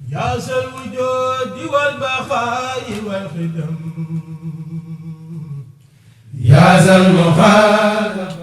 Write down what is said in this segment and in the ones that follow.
يا ذا الوجود والبقاء والخدم يا ذا المخالفة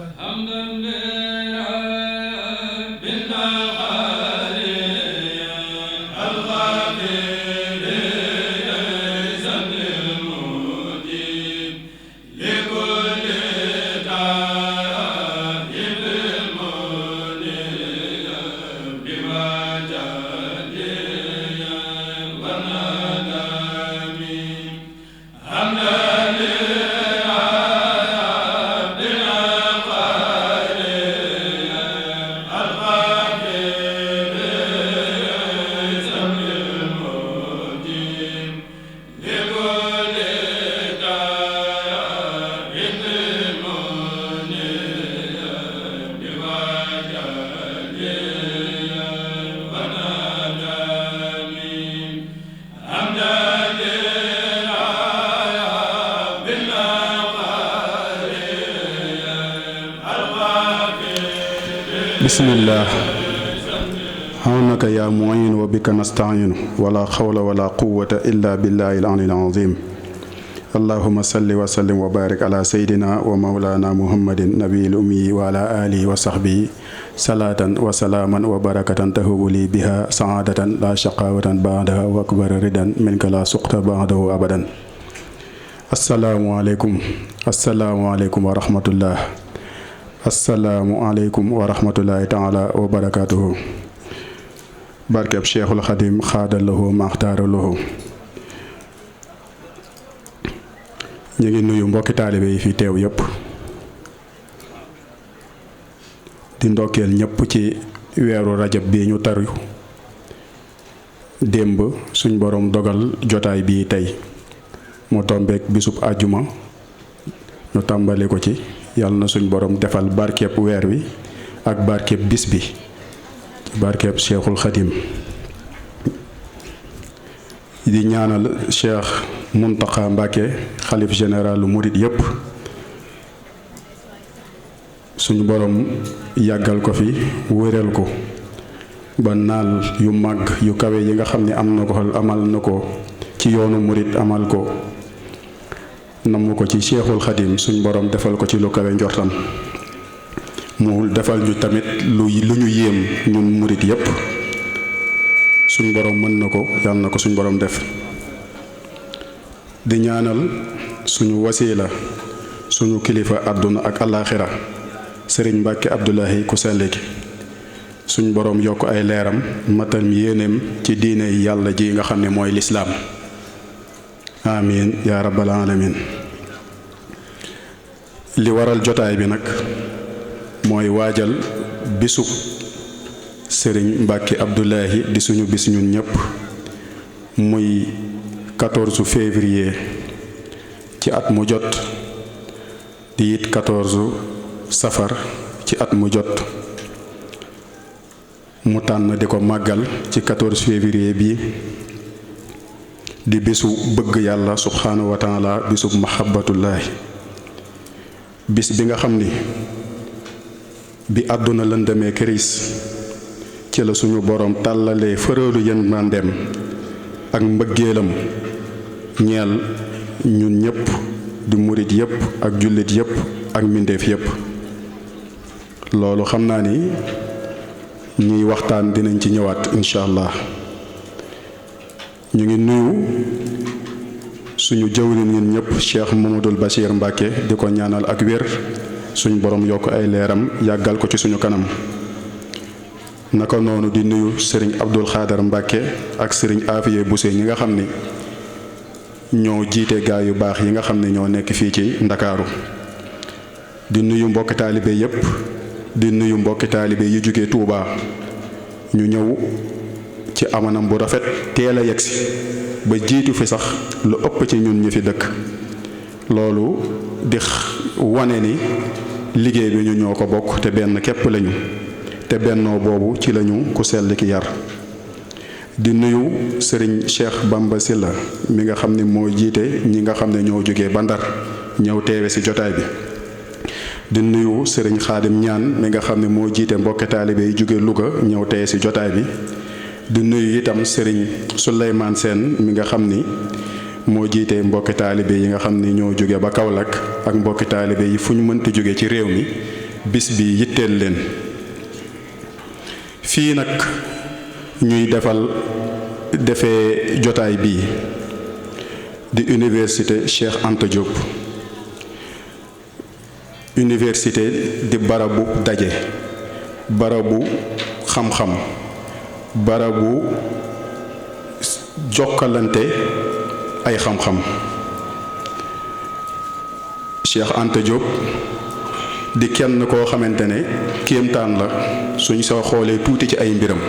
bismillah xawnaka yaa muin wa bika nastainu wala xawla wala quwata illa billahi al ali al azim allahuma salli wa sallim wa barik ala seydina wa maulana muhammadin nabiyil ummi wa ala alihi wa sahbihi salaatan wa salaaman wa barakatan tahubu li biha saadatan la shaqawatan baadaha wa akbara ridan minka la suqta baadahu abadan asalaamualeykum wa rahmatullah asalaamualeykum wa rahmatullahi taala wa barakaatuhu barkeb cheikhul xadim xaadalahu maxtaaralahu ñu ngi nuyu mbokki taalibe yi fi teew yépp di ndokkeel ñépp ci weeru rajab bi ñu taru démb suñ boroom dogal jotaay bii tey mu tombeek bisub àjjuma ñu tàmbali ko ci yàlla na suñ borom defal barkeeb weer wi ak barkeeb bis bi barkeeb cheikhul xadim di ñaanal cheikh Muntaxa Mbàkke xalif général lu murit yépp suñu borom yàggal ko fi wéral ko ba naal yu màgg yu kawe yi nga xam ne amal na ko ci yoonu murit amal ko namm ko ci cheikhul xadim suñ borom defal ko ci lu kawe njortam mu defal ñu tamit lu ñu yéem ñun murit yépp suñ borom mën na ko yàlla na ko suñ borom def di ñaanal suñu wasiila suñu kilifa àdduna ak alaaxira sëriñ Mbàkke Abdoulahi ku sell gi suñ borom yokk ay leeram matal yéeneem ci diine yàlla ji nga xam ne mooy lislaam amiin yaa rabbal alamin li waral jotaay bi nag mooy waajal bisub sëriñ Mbàkke Abdoulahi di suñu bis ñun ñépp muy 14 février ci at mu jot di it 14 safar ci at mu jot mu tànn di ko màggal ci 14 février bi di bisu bëgg yàlla subhaanahu wa taala bisub mahabbatullaahi bis bi nga xam ni bi àdduna lëndëmee këriis ci la suñu boroom tàllalee fërëlu yërmandeem ak mbëggeelam ñeel ñun ñépp di murit yépp ak jullit yépp ak mbindeef yépp loolu xam naa ni ñuy waxtaan dinañ ci ñëwaat incha allah ñu ngi nuyu suñu jëwriñ ñun ñëpp Cheikh Mamadul Bachir Mbàkke di ko ñaanal ak wér suñu borom yokk ay leeram yàggal ko ci suñu kanam naka noonu di nuyu sëriñ Abdul Xaadar Mbàkke ak sëriñ Afiye Buse ñi nga xam ni ñoo jiite gaa yu baax yi nga xam ne ñoo nekk fii ci Ndakaaru di nuyu mbokki taalibe yépp di nuyu mbokki taalibe yi jóge Tuubaa ñu ñëw ci amanam bu rafet teel a yegsi ba jiitu fi sax lu ëpp ci ñun ñi fi dëkk loolu di wane ni liggéey bi ñu ñoo ko bokk te benn képp lañu te bennoo boobu ci lañu ku sell ki yar di nuyu sëriñ Cheikh Bamba Silla mi nga xam ne moo jiite ñi nga xam ne ñoo jógee ba Ndar ñëw teewe ci jotaay bi di nuyu sëriñ Xaadim Ñaan mi nga xam ne moo jiite mbokki taalibe yi jóge Louga ñëw teewe ci jotaay bi di nuyu itam sëriñ Souleymane Sène mi nga xam ni moo jiite mbokki taalibe yi nga xam ni ñoo jóge ba Kaolack ak mbokki taalibe yi fu ñu mënti jóge ci réew mi bis bi yitteel leen. fii nag ñuy defee jotaay bii di université Cheikh Anta Diop. université di barabu daje, barabu xam-xam, barabu jokkalante ay xam-xam. Cheikh Anta Diop di kenn koo xamante ne kéemtaan la suñ soo xoolee tuuti ci ay mbiram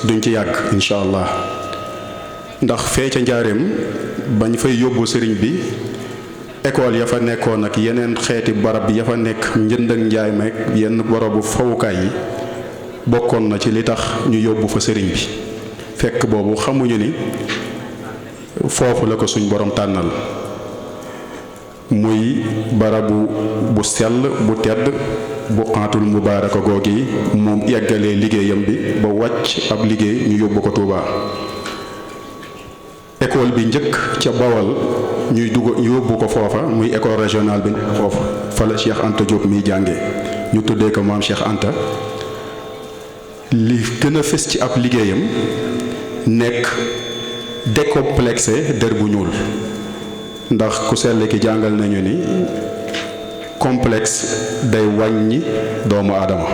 duñ ci yàgg incha allah ndax fee ca njaareem bañ fay yóbbu sëriñ bi école ya fa nekkoon ak yeneen xeeti barab ya fa nekk njënd ak njaay meek yenn barabu fawukaay yi bokkoon na ci li tax ñu yóbbu fa sëriñ bi fekk boobu xamuñu ni foofu la ko suñ borom tànnal muy barabu bu sell bu tedd bu xaatul mubaaraka googi moom yeggalee liggéeyam bi ba wàcc ab liggéey ñu yóbbu ko Touba. école bi njëkk ca Bawal ñuy yóbbu ko foofa muy école régionale bi nekk foofa fa la Cheikh Anta Diop miy jànge ñu tuddee ko maam Cheikh Anta. li gën a fës ci ab liggéeyam nekk décomplexé der bu ñuul ndax ku sell ki jàngal nañu ni complexe day wàññi doomu aadama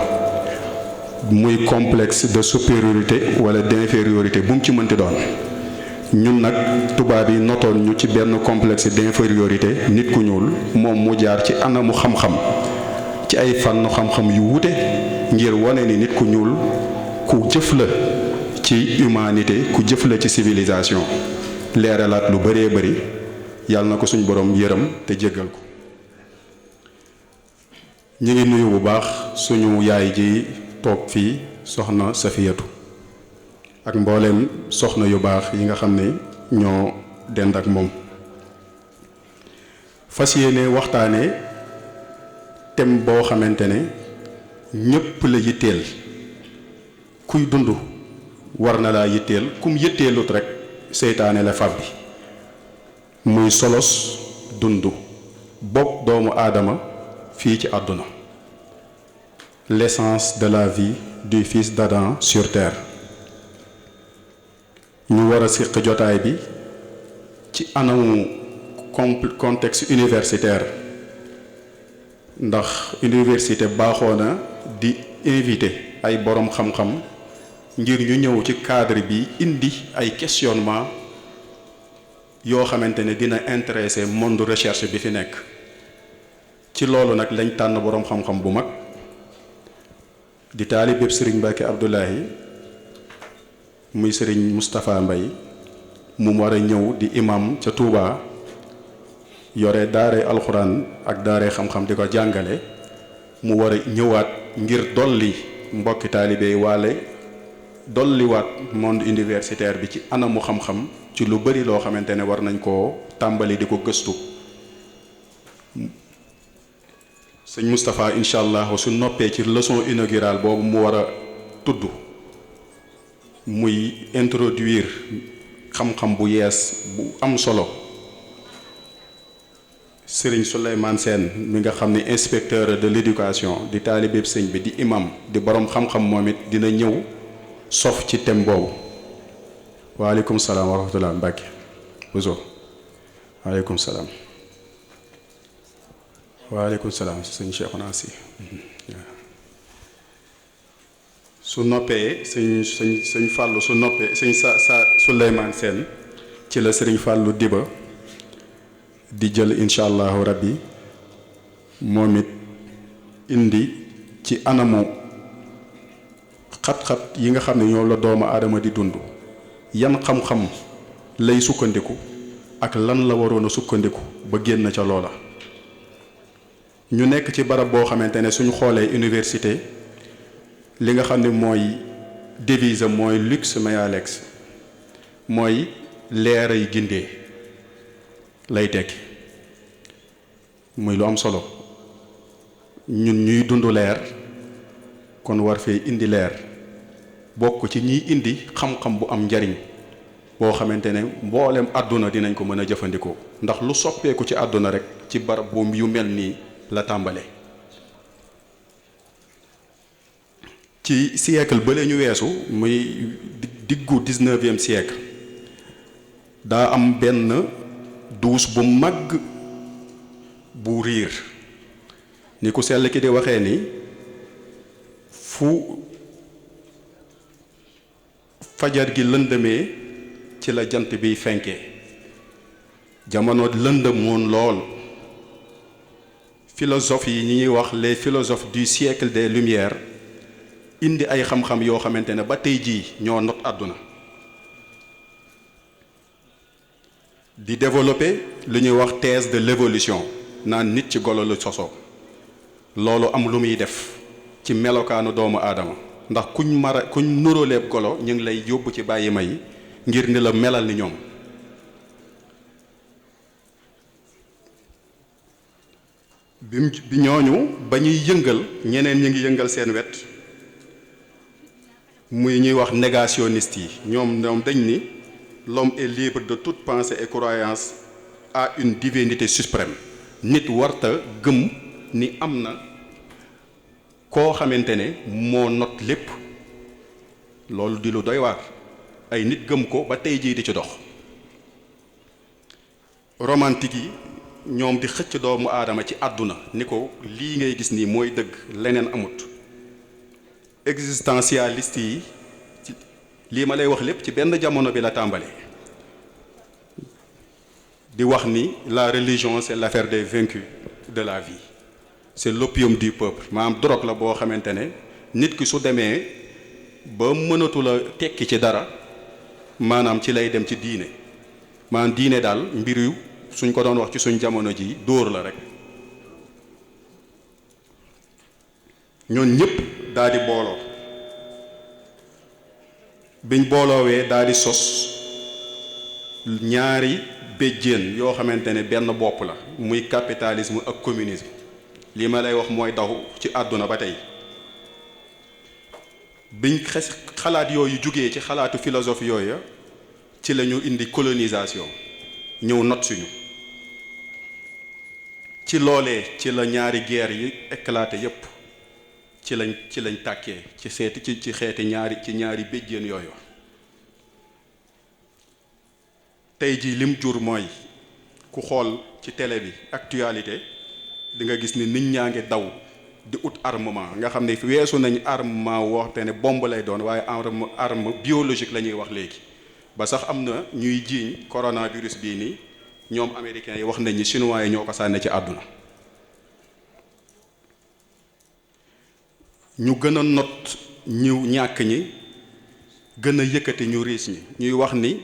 muy complexe de supériorité wala d'infériorité bu mu ci mënti doon. ñun nag tubaab yi notoon ñu ci benn complexe d'infériorité nit ku ñuul moom mu jaar ci anamu xam-xam ci ay fànn xam-xam yu wute ngir wane ni nit ku ñuul ku jëf la ci humanité ku jëf la ci civilisation leeralaat lu bëree bëri yàlla na ko suñ borom yërëm te jéggal ko. ñu ngi nuyu bu baax suñu yaay ji toog fii soxna Safiyatu ak mbooleem soxna yu baax yi nga xam ne ñoo dend ak moom. fas yéene waxtaane thème boo xamante ne ñépp la yitteel kuy dund war na laa yitteel kum yitteelut rek seytaane la fab bi muy solos dund bopp doomu aadama fii ci àdduna l'essence de la vie du fils d'Adam sur terre. ñu war a siq jotaay bi ci anamu contexte universitaire ndax université baaxoo na di invité ay boroom xam-xam ngir ñu ñëw ci cadre bi indi ay questionnement yoo xamante ne dina intéressé monde recherche bi fi nekk. ci loolu nag lañ tànn boroom xam-xam bu mag di taalibeb Sëriñ Mbàkke Abdoulahi muy Sëriñ Moustapha Mbay mu war a ñëw di imam ca Touba yore daare alxuraan ak daare xam-xam di ko jàngale mu war a ñëwaat ngir dolli mbokki taalibe waale dolliwaat monde universitaire bi ci anamu xam-xam ci lu bari loo xamante ne war nañ koo tàmbali di ko gëstu. sëñ Moustapha incha allah su noppee ci leçon inaugurale boobu mu war a tudd muy introduire xam-xam bu yees bu am solo Serigne Souleymane Sène mi nga xam ne inspecteur de l'éducation di taalibeeb sëñ bi di imam di borom xam-xam moom it dina ñëw sof ci thème boobu. waaleykum salaam wa rahmatullah Mbacke Bousso waaleykum salaam. waaleykum salaam sëñ Cheikhouna si su noppee sëñ Fàllu su noppee sëñ sa Souleymane Sène ci la sëriñ Fàllu Diba di jël incha allahu rabbi moom it indi ci anamu xat-xat yi nga xam ne ñoo la doomu aadama di dund yan xam-xam lay sukkandiku ak lan la waroon a sukkandiku ba génn ca loola. ñu nekk ci barab boo xamante ne suñu xoolee université li nga xam ne mooy devise mooy lux mea lex mooy leer ay gindee lay tekki muy lu am solo ñun ñuy dund leer kon war fee indi leer bokk ci ñiy indi xam-xam bu am njariñ boo xamante ne mboolem àdduna dinañ ko mën a jëfandikoo ndax lu soppeeku ci àdduna rek ci barab bu yu mel nii la tàmbale. ci siècle bële ñu weesu muy diggu 19e siècle daa am benn duus bu mag bu riir ni ku sell ki di waxee ni fu fajar gi lëndëmee ci la jant biy fenkee jamono lëndëmoon lool philosophes yi ñi ñuy wax les philosophes du siècle des Lumières indi ay xam-xam yoo xamante ne ba tey jii ñoo not àdduna di développer lu ñuy wax thèse de l'évolution naan nit ci golo lu sosoo loolu am lu muy def ci melokaanu doomu aadama ndax kuñ nuróoleeb golo ñu ngi lay yóbbu ci bàyyi ma yi ngir ni la melal ni ñoom bi ñooñu ba ñuy yëngal ñeneen ñi ngi yëngal seen wet muy ñuy wax négationniste yi ñoom dañ ni l'homme est libre de toute pensée et croyance à une divinité suprême nit warta gëm ni am na koo xamante ne moo not lépp loolu di lu doy waar ay nit gëm ko ba tey jii di ci dox romantique yi ñoom di xëcc doomu aadama ci àdduna ni ko lii ngay gis nii mooy dëgg leneen amut existentialiste yi lii ma lay wax lépp ci benn jamono bi la tàmbale di wax ni la religion c'est l'affaire des vaincus de la vie c'est l'opium du peuple maanaam drogue la boo xamante ne nit ki su demee ba mënatu la tekki ci dara maanaam ci lay dem ci diine maanaam diine daal mbir yu suñ ko doon wax ci suñ jamono ji dóor la rek ñoon ñëpp daal di booloo biñ booloowee daal di sos ñaari béjjéen yoo xamante ne benn bopp la muy capitalisme ak communisme lii ma lay wax mooy daw ci àdduna ba tey biñ xalaat yooyu jugee ci xalaatu philosophe yooyu ci la ñu indi colonisation ñëw not suñu ci loolee ci la ñaari guerre yi éclaté yépp ci lañ tàkkee ci xeeti ñaari béjjéen yooyu tey jii lim jur mooy ku xool ci télé bi actualité di nga gis ni nit ñaa ngi daw di ut armement nga xam ne weesu nañ armement waxte ne bombe lay doon waaye arme biologique la ñuy wax léegi ba sax am na ñuy jiiñ coronavirus bii nii ñoom américains yi wax nañ ni chinois yi ñoo ko sànne ci àdduna ñu gën a not ñu ñàkk ñi gën a yëkkati ñu riche ñi ñuy wax ni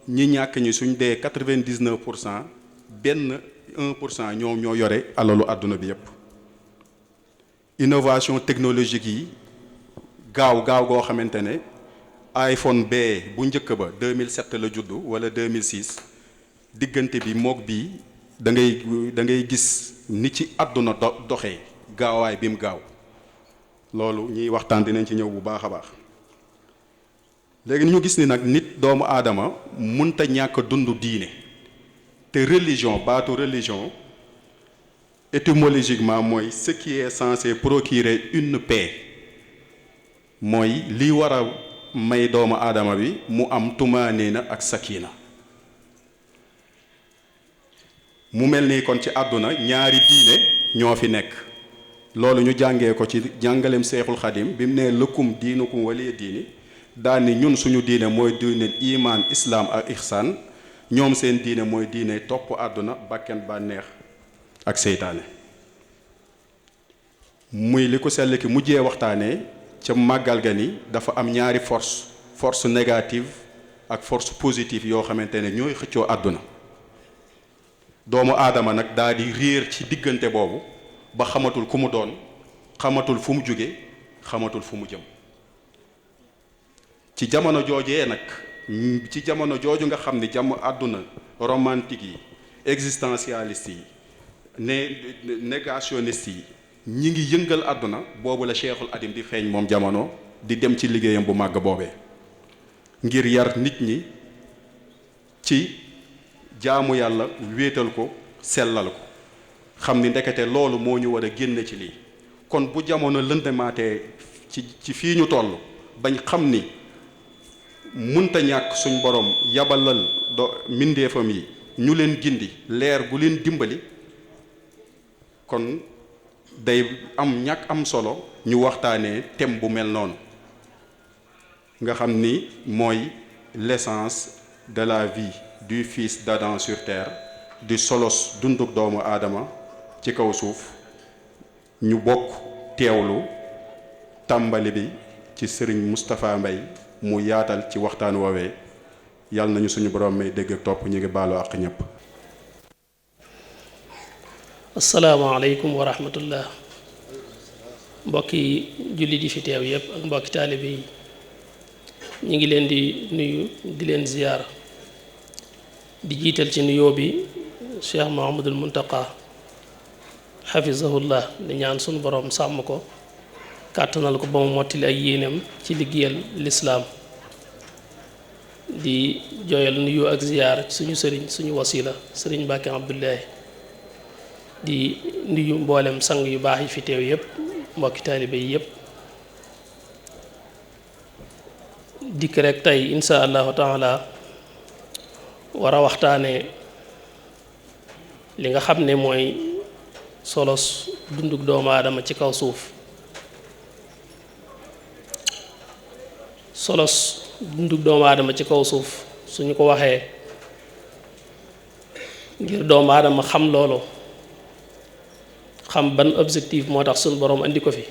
ñi ñàkk ñi suñ dee 99% benn 1% ñoom ñoo yore alalu àdduna bi yépp innovation technologique yi gaaw goo xamante ne iPhone bee bu njëkk ba 2007 la juddu wala 2006 diggante bi mook bii da ngay gis ni ci àdduna doxee gaawaay bi mu gaaw loolu ñuy waxtaan dinañ ci ñëw bu baax a baax léegi ni ñu gis ni nag nit doomu aadama munta ñàkk dund diine te religion baatu religion étymologiquement mooy ce qui est censé procurer une paix mooy li war a may doomu aadama bi mu am tumaaniina ak sakina mu mel ni kon ci àdduna ñaari diine ñoo fi nekk loolu ñu jàngee ko ci jàngaleem Seexul Xadim bi mu nee lëkkum diinukum waliya diini daal ni ñun suñu diine mooy diine imaan islaam ak ihsaan ñoom seen diine mooy diine topp àdduna bakken bànneex ak seytaane muy li ko sell ki mujjee waxtaanee ca màggal ga ni dafa am ñaari force négative ak force positive yoo xamante ne ñooy xëccoo àdduna doomu aadama nag daal di réer ci diggante boobu ba xamatul ku mu doon xamatul fu mu jóge xamatul fu mu jëm ci jamono joojee nag ci jamono jooju nga xam ne àdduna romantique yi existentialiste yi négationniste yi ñi ngi yëngal àdduna boobu la Cheikhul Adim di feeñ moom jamono di dem ci liggéeyam bu màgg boobee ngir yar nit ñi ci jaamu yàlla, wéetal ko, sellal ko, xam ni ndekete loolu moo ñu war a génne ci lii. kon bu jamono lëndamaatee ci fii ñu toll bañ xam ni munta ñàkk suñ borom yabalal mbindeefam yi ñu leen gindi leer gu leen dimbali, kon day ñàkk am solo ñu waxtaanee thème bu mel noonu nga xam ni mooy l'essence de la vie du fils d'Adam sur terre, di solos dunduk doomu aadama ci kaw suuf. ñu bokk teewlu tàmbali bi ci sëriñ Moustapha Mbaye mu yaatal ci waxtaan woowee. yàlla nañu suñu borom may dégg ak topp, ñu ngi baalu àq ñëpp. asalaamaaleykum wa rahmatullah. mbokki jullit yi fi teew yépp ak mbokki taalibe yi ñu ngi leen di nuyu di leen ziyaara, di jiital ci nuyoo bi Cheikh Mouhamadul Muntaqa xafizahullah, di ñaan suñu borom sàmm ko, kàttanal ko ba mu mottali ay yéenam ci liggéeyal lislaam. di jooyal nuyu ak ziyaar suñu sëriñ, suñu wasila sëriñ Mbàkke Abdullahi, di nuyu mboolem sang yu baax yi fi teew yépp, mbokki taalibe yi yépp. dikk rek tey insha allahu taala war a waxtaane li nga xam ne mooy solos dunduk doomu aadama ci kaw suuf. solos dunduk doomu aadama ci kaw suuf suñu ko waxee ngir doomu aadama xam loolu, xam ban objectif moo tax suñu boroom andi ko fi,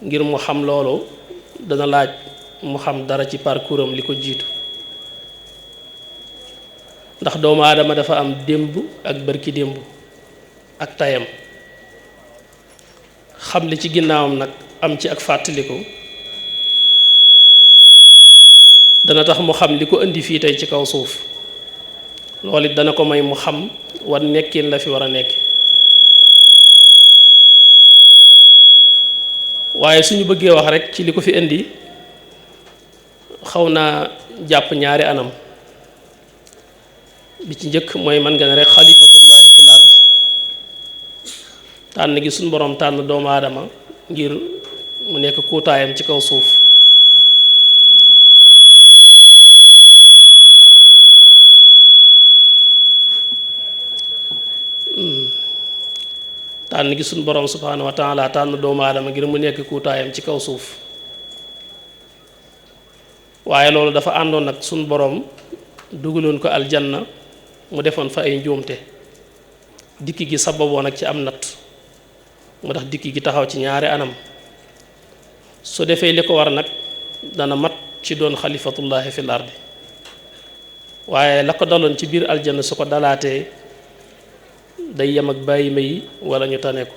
ngir mu xam loolu dana laaj mu xam dara ci parcours am li ko jiitu. ndax doomu aadama dafa am démb ak bërki démb ak tayam, xam li ci ginnaawam nag am ci ak fàttaliku dana tax mu xam li ko indi fii tey ci kaw suuf. loolu it dana ko may mu xam wan nekkin la fi war a nekk. waaye suñu bëggee wax rek ci li ko fi indi xaw naa jàpp ñaari anam. bi ci njëkk mooy man nga ne rek xalifatullahi fil ardi, tànn gi suñu boroom tànn doomu aadama ngir mu nekk kuutaayam ci kaw suuf. tànn gi suñu boroom subhaanahu wa taala tànn doomu aadama ngir mu nekk kuutaayam ci kaw suuf. waaye loolu dafa àndoon nag suñu boroom dugaloon ko aljanna, mu defoon fa ay njuumte. dikki gi sababoon nag ci am natt, mu tax dikki gi taxaw ci ñaari anam. su defee li ko war nag dana mat ci doon xalifatullahi fil ardi, waaye la ko daloon ci biir aljanna su ko dalaatee day yem ak bàyyi ma yi wala ñu tane ko.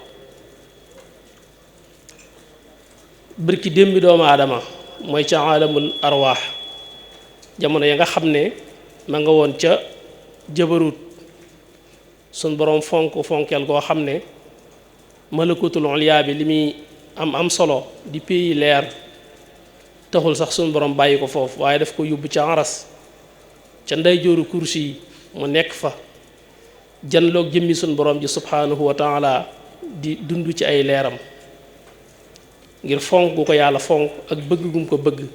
bërki démbi doomu aadama mooy ca aalamul arwaax, jamono ya nga xam ne ma nga woon ca jabarut, suñ boroom fonkeel goo xam ne malakutul ulya bi li muy am solo di pays leer taxul sax suñ boroom bàyyi ko foofu, waaye daf ko yóbbu ca aras, ca ndeyjooru kursi yi mu nekk fa janloog jëmmi suñ boroom ji subhanahu wa taala di dund ci ay leeram, ngir fonk gu ko yàlla fonk ak bëgg gum ko bëgg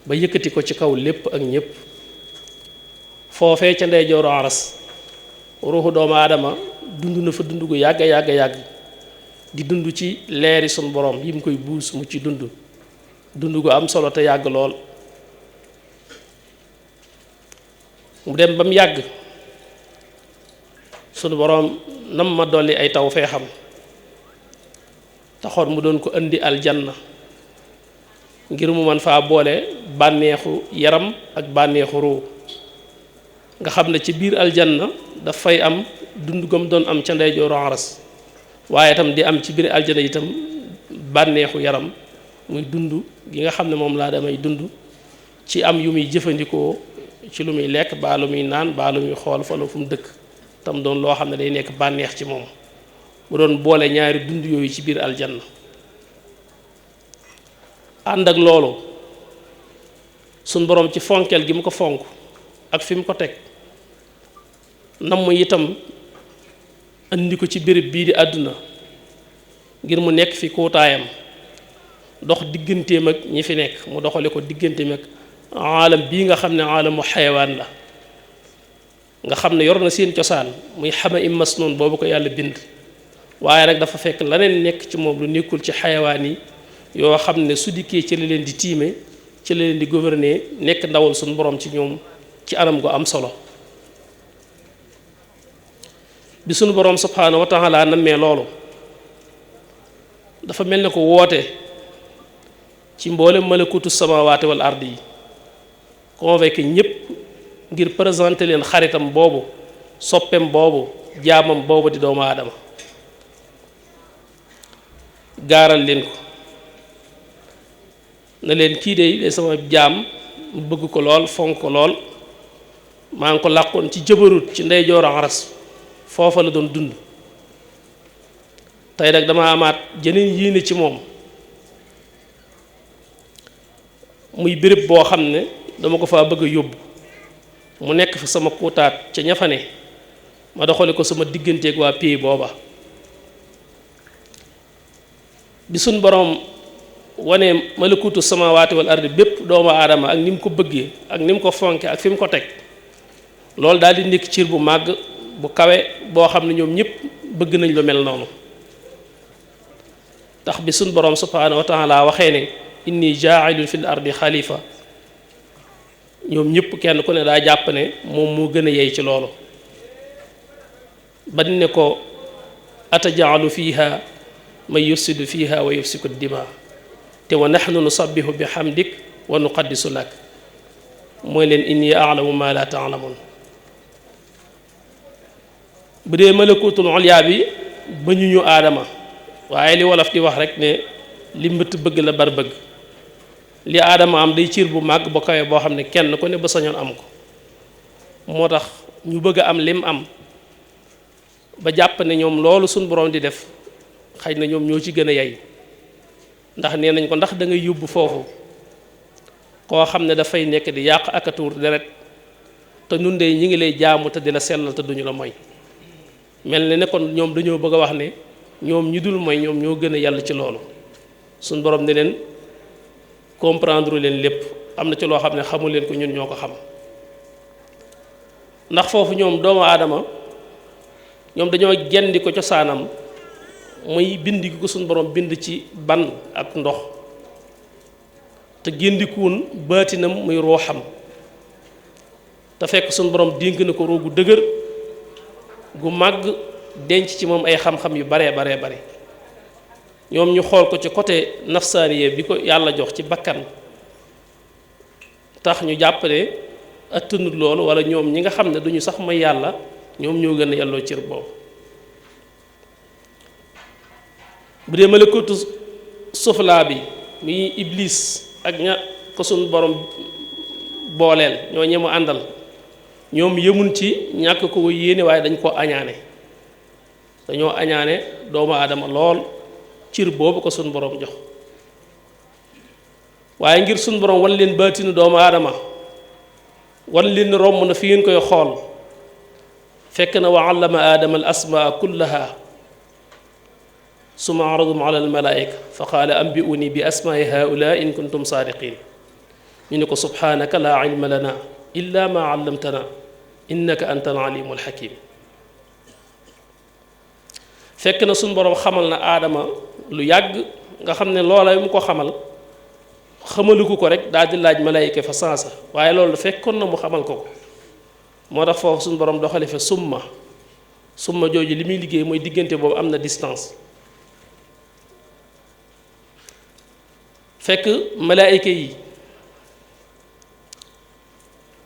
ba yëkkati ko ci kaw lépp ak ñépp. foofee ca ndeyjooru aras ruuxu doomu aadama dund na fa dund gu yàgg di dund ci leeri sun borom yi mu koy buus mu ci dund gu am solo te yàgg lool. mu dem ba mu yàgg sunu borom nam ma dolli ay taw fee xam taxoon mu doon ko indi aljanna ngir mu man faa boole bànneexu yaram ak bànneexu ruu. nga xam ne ci biir aljanna dafay am dund gam doon am ca ndeyjooru aras, waaye itam di am ci biir aljanna itam bànneexu yaram muy dund gi nga xam ne moom laa damay dund ci am yu muy jëfandikoo ci lu muy lekk baa lu muy naan baa lu muy xool fa la fu mu dëkk tam doon loo xam ne day nekk bànneex ci moom. mu doon boole ñaari dund yooyu ci biir aljanna. ànd ak loolu suñ boroom ci fonkeel gi mu ko fonk ak fi mu ko teg namm itam andi ko ci béréb bii di àdduna ngir mu nekk fi kuutaayam dox digganteem ak ñi fi nekk mu doxale ko digganteem ak aalam bii nga xam ne aalamu xayawaan la nga xam ne yor na seen cosaan muy xama im masnoon boobu ko yàlla bind waaye nag dafa fekk leneen nekk ci moom lu nekkul ci xayawaan yi yoo xam ne su dikkee ci la leen di tiime ci la leen di gouverner nekk ndawal suñu borom ci ñoom ci anam gu am solo bi suñu borom subhaanahu wa taala nammee loolu dafa mel ne ko woote ci mboolem malakutu samawaati wal ardi yi convoqué ñépp ngir présenter leen xaritam boobu soppem boobu jaamam boobu di doomu aadama gaaral leen ko na leen kii de sama jaam mu bëgg ko lool fonk ko lool maa ngi ko làqoon ci jëbarut ci ndeyjoor aras foofa la doon dund tey nag dama amaat jeneen yéene ci moom muy béréb boo xam ne dama ko faa bëgg a yóbbu mu nekk fa sama kuutaat ca ña fa ne ma doxale ko sama digganteeg waa pays booba bi suñ boroom wane malakutu samawaati wal ardi bépp doomu aadama ak ni mu ko bëggee ak ni mu ko fonke ak fi mu ko teg loolu daal di nekk ciir bu màgg bu kawe boo xam ne ñoom ñëpp bëgg nañ lu mel noonu tax bi suñ boroom subhaanahu wa taala waxee ne inni jaa'ilun fil ardi xalifa ñoom ñëpp kenn ku ne daa jàpp ne moom moo gën a yey ci loolu bañ ne ko atajaalu fiha man yufsidu fiha wa yufsiku dima te wa nahnu nusabbihu bi hamdik wa nuqaddisu lak mooy leen inni a'lamu ma la ta'lamun bu dee malakutul ulya bi ba ñu aadama waaye li wolof di wax rek ne li mbëtt bëgg la bar bëgg li aadama am day ciir bu màgg ba kawe boo xam ne kenn ku ne ba sañoon am ko moo tax ñu bëgg a am lim am ba jàpp ne ñoom loolu suñ borom di def xëy na ñoom ñoo ci gën a yey ndax nee nañ ko ndax da ngay yóbbu foofu koo xam ne dafay nekk di yàq ak a tuur deret te nun de ñi ngi lay jaamu te di la sellal te duñu la moy mel ne kon ñoom dañoo bëgg a wax ne ñoom ñi dul mooy ñoom ñoo gën a yàlla ci loolu suñ borom ne leen comprendre leen lépp am na ci loo xam ne xamul leen ko ñun ñoo ko xam ndax foofu ñoom doomu aadama ñoom dañoo gendi ko cosaanam muy bind gi ko suñ borom bind ci ban ak ndox te géndikuwun baatinam muy ruuxam te fekk suñ borom dénk na ko roogu dëgër gu màgg denc ci moom ay xam-xam yu baree bare ñoom ñu xool ko ci côté nafsaaniye bi ko yàlla jox ci bakkan tax ñu jàpp ne attanut loolu wala ñoom ñi nga xam ne duñu sax may yàlla ñoom ñoo gën a yàlloo cër boobu bu dee malakutu sufla bi muy iblis ak ña ko suñ borom booleel ñoo ñemu àndal ñoom yemun ci ñàkk ko yéene waaye dañ ko añaane dañoo añaane doomu aadama lool cir boobu ko suñ borom jox waaye ngir suñ borom wan leen baatinu doomu aadama wan leen romb na fi ngeen koy xool fekk na wa allama aadama al asmaa kullaha summa aradum ala al malaika fa qaala ambi'uni bi asmaai haula in kuntum saadiqin ñu ne ko subhanaka la ilma lana illa ma allamtana innaka anta al alimu al hakim fekk na suñ borom xamal na aadama lu yàgg nga xam ne loola mu ko xamal xamalu ko rek daal di laaj malaayika fa sansa waaye loolu fekkoon na mu xamal ko moo tax foofu suñ borom doxale fa summa jooju li muy liggéey mooy diggante boobu am na distance fekk malaayika yi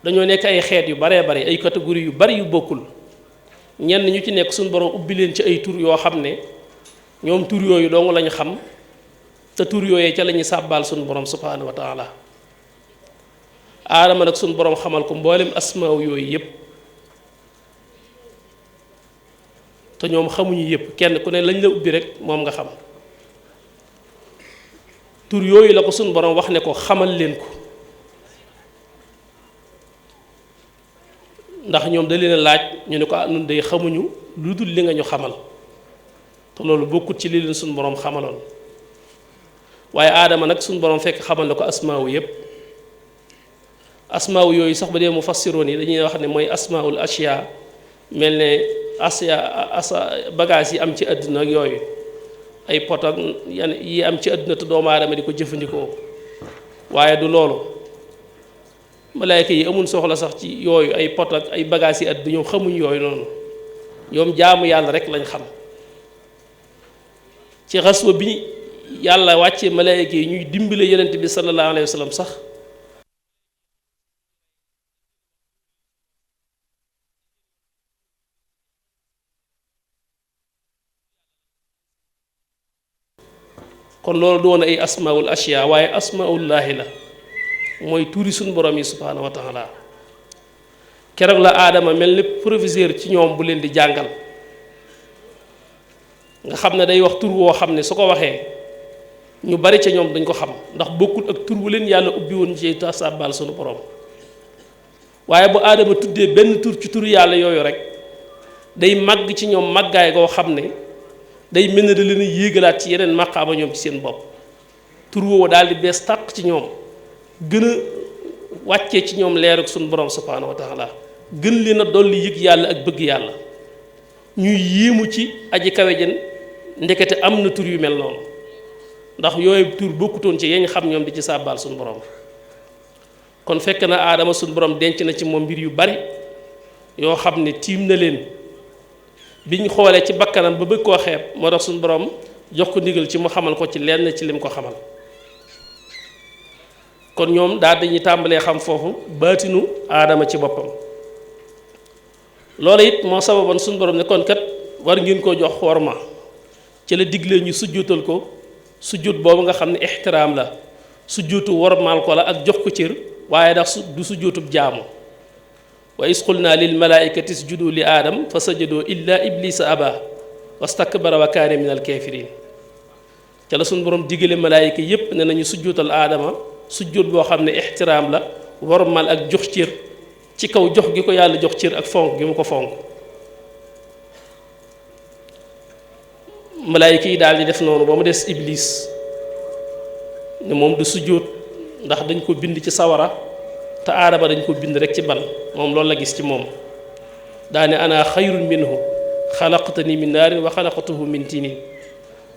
dañoo nekk ay xeet yu baree bari ay catégorie yu bari yu bokkul ñenn ñu ci nekk suñu borom ubbi leen ci ay tur yoo xam ne ñoom tur yooyu dong lañu xam te tur yooyee ca la ñuy sàbbaal suñu borom subhaanahu wa taala aadama nag suñu borom xamal ko mboolem asmaaw yooyu yépp te ñoom xamuñu yépp kenn ku ne lañ la ubbi rek moom nga xam tur yooyu la ko suñ borom wax ne ko xamal leen ko ndax ñoom da leen a laaj ñu ne ko nun day xamuñu lu dul li nga ñu xamal te loolu bokkut ci li leen suñ borom xamaloon waaye aadama nag suñ borom fekk xamal na ko asmaawu yépp asmaawu yooyu sax ba dee mu fassiroon yi dañuy wax ne mooy asmaul ashya mel ne bagage yi am ci àdduna ak yooyu ay pot ak yi am ci àdduna te doomu aadama di ko jëfandikoo waaye du loolu malaayka yi amul soxla sax ci yooyu ay pot ak ay bagages yi àdduna ñoom xamuñ yooyu noonu ñoom jaamu yàlla rek lañ xam ci xaswa bi yàlla wàccee malaayka yi ñuy dimbale yonent bi sallallahu alayhi wa sallam sax kon loolu doon ay asmaul ashya waaye asmaullaahi la mooy tuuri suñu borom yi subhaanahu wa taala keroog la aadama mel ni professeur ci ñoom bu leen di jàngal nga xam ne day wax tur woo xam ne su ko waxee ñu bari ca ñoom dañ ko xam ndax bokkul ak tur bu leen yàlla ubbi woon ci sàbbaal suñu borom waaye bu aadama tuddee benn tur ci tur yàlla yooyu rek day màgg ci ñoom màggaay goo xam ne day mel ne da leen a yéegalaat ci yeneen maqaama ñoom ci seen bopp tur woowu daal di bees tàq ci ñoom gën a wàccee ci ñoom leerug suñu borom subhaanahu wa taala gën leen a dolli yëg yàlla ak bëgg yàlla ñuy yéemu ci aji kawe jën ndekete am na tur yu mel noonu ndax yooyu tur bokkutoon ci yañ xam ñoom di ci sàbbaal suñu borom kon fekk na aadama suñu borom denc na ci moom mbir yu bari yoo xam ne tiim na leen biñ xoolee ci bakkanam ba bëgg koo xeeb moo tax suñu borom jox ko ndigal ci mu xamal ko ci lenn ci lim ko xamal kon ñoom daal dañuy tàmbalee xam foofu baatinu aadama ci boppam loolu it moo sababoon suñu borom ne kon kat war ngeen koo jox worma ci la diglee ñu sujjóotal ko sujjóot boobu nga xam ne ixtiraam la sujjóotu wormaal ko la ak jox ko cër waaye ndax du sujjóotub jaamu wa is qulna lil malaikati isjudu li aadam fa sajadoo illa iblisa aba wastakbara wa kaane min al kafirin ca la suñu borom digale malaayika yépp ne nañu sujjóotal aadama sujjóot boo xam ne ixtiraam la wormal ak jox cër ci kaw jox gi ko yàlla jox cër ak fonk gi mu ko fonk malaayika yi daal di def noonu ba mu des iblis ne moom du sujjóot ndax dañ ko bind ci sawara te aadama dañ ko bind rek ci ban moom loolu la gis ci moom daane ana xayrun minhu xalaqtani min naarin wa xalaqtuhu min tinin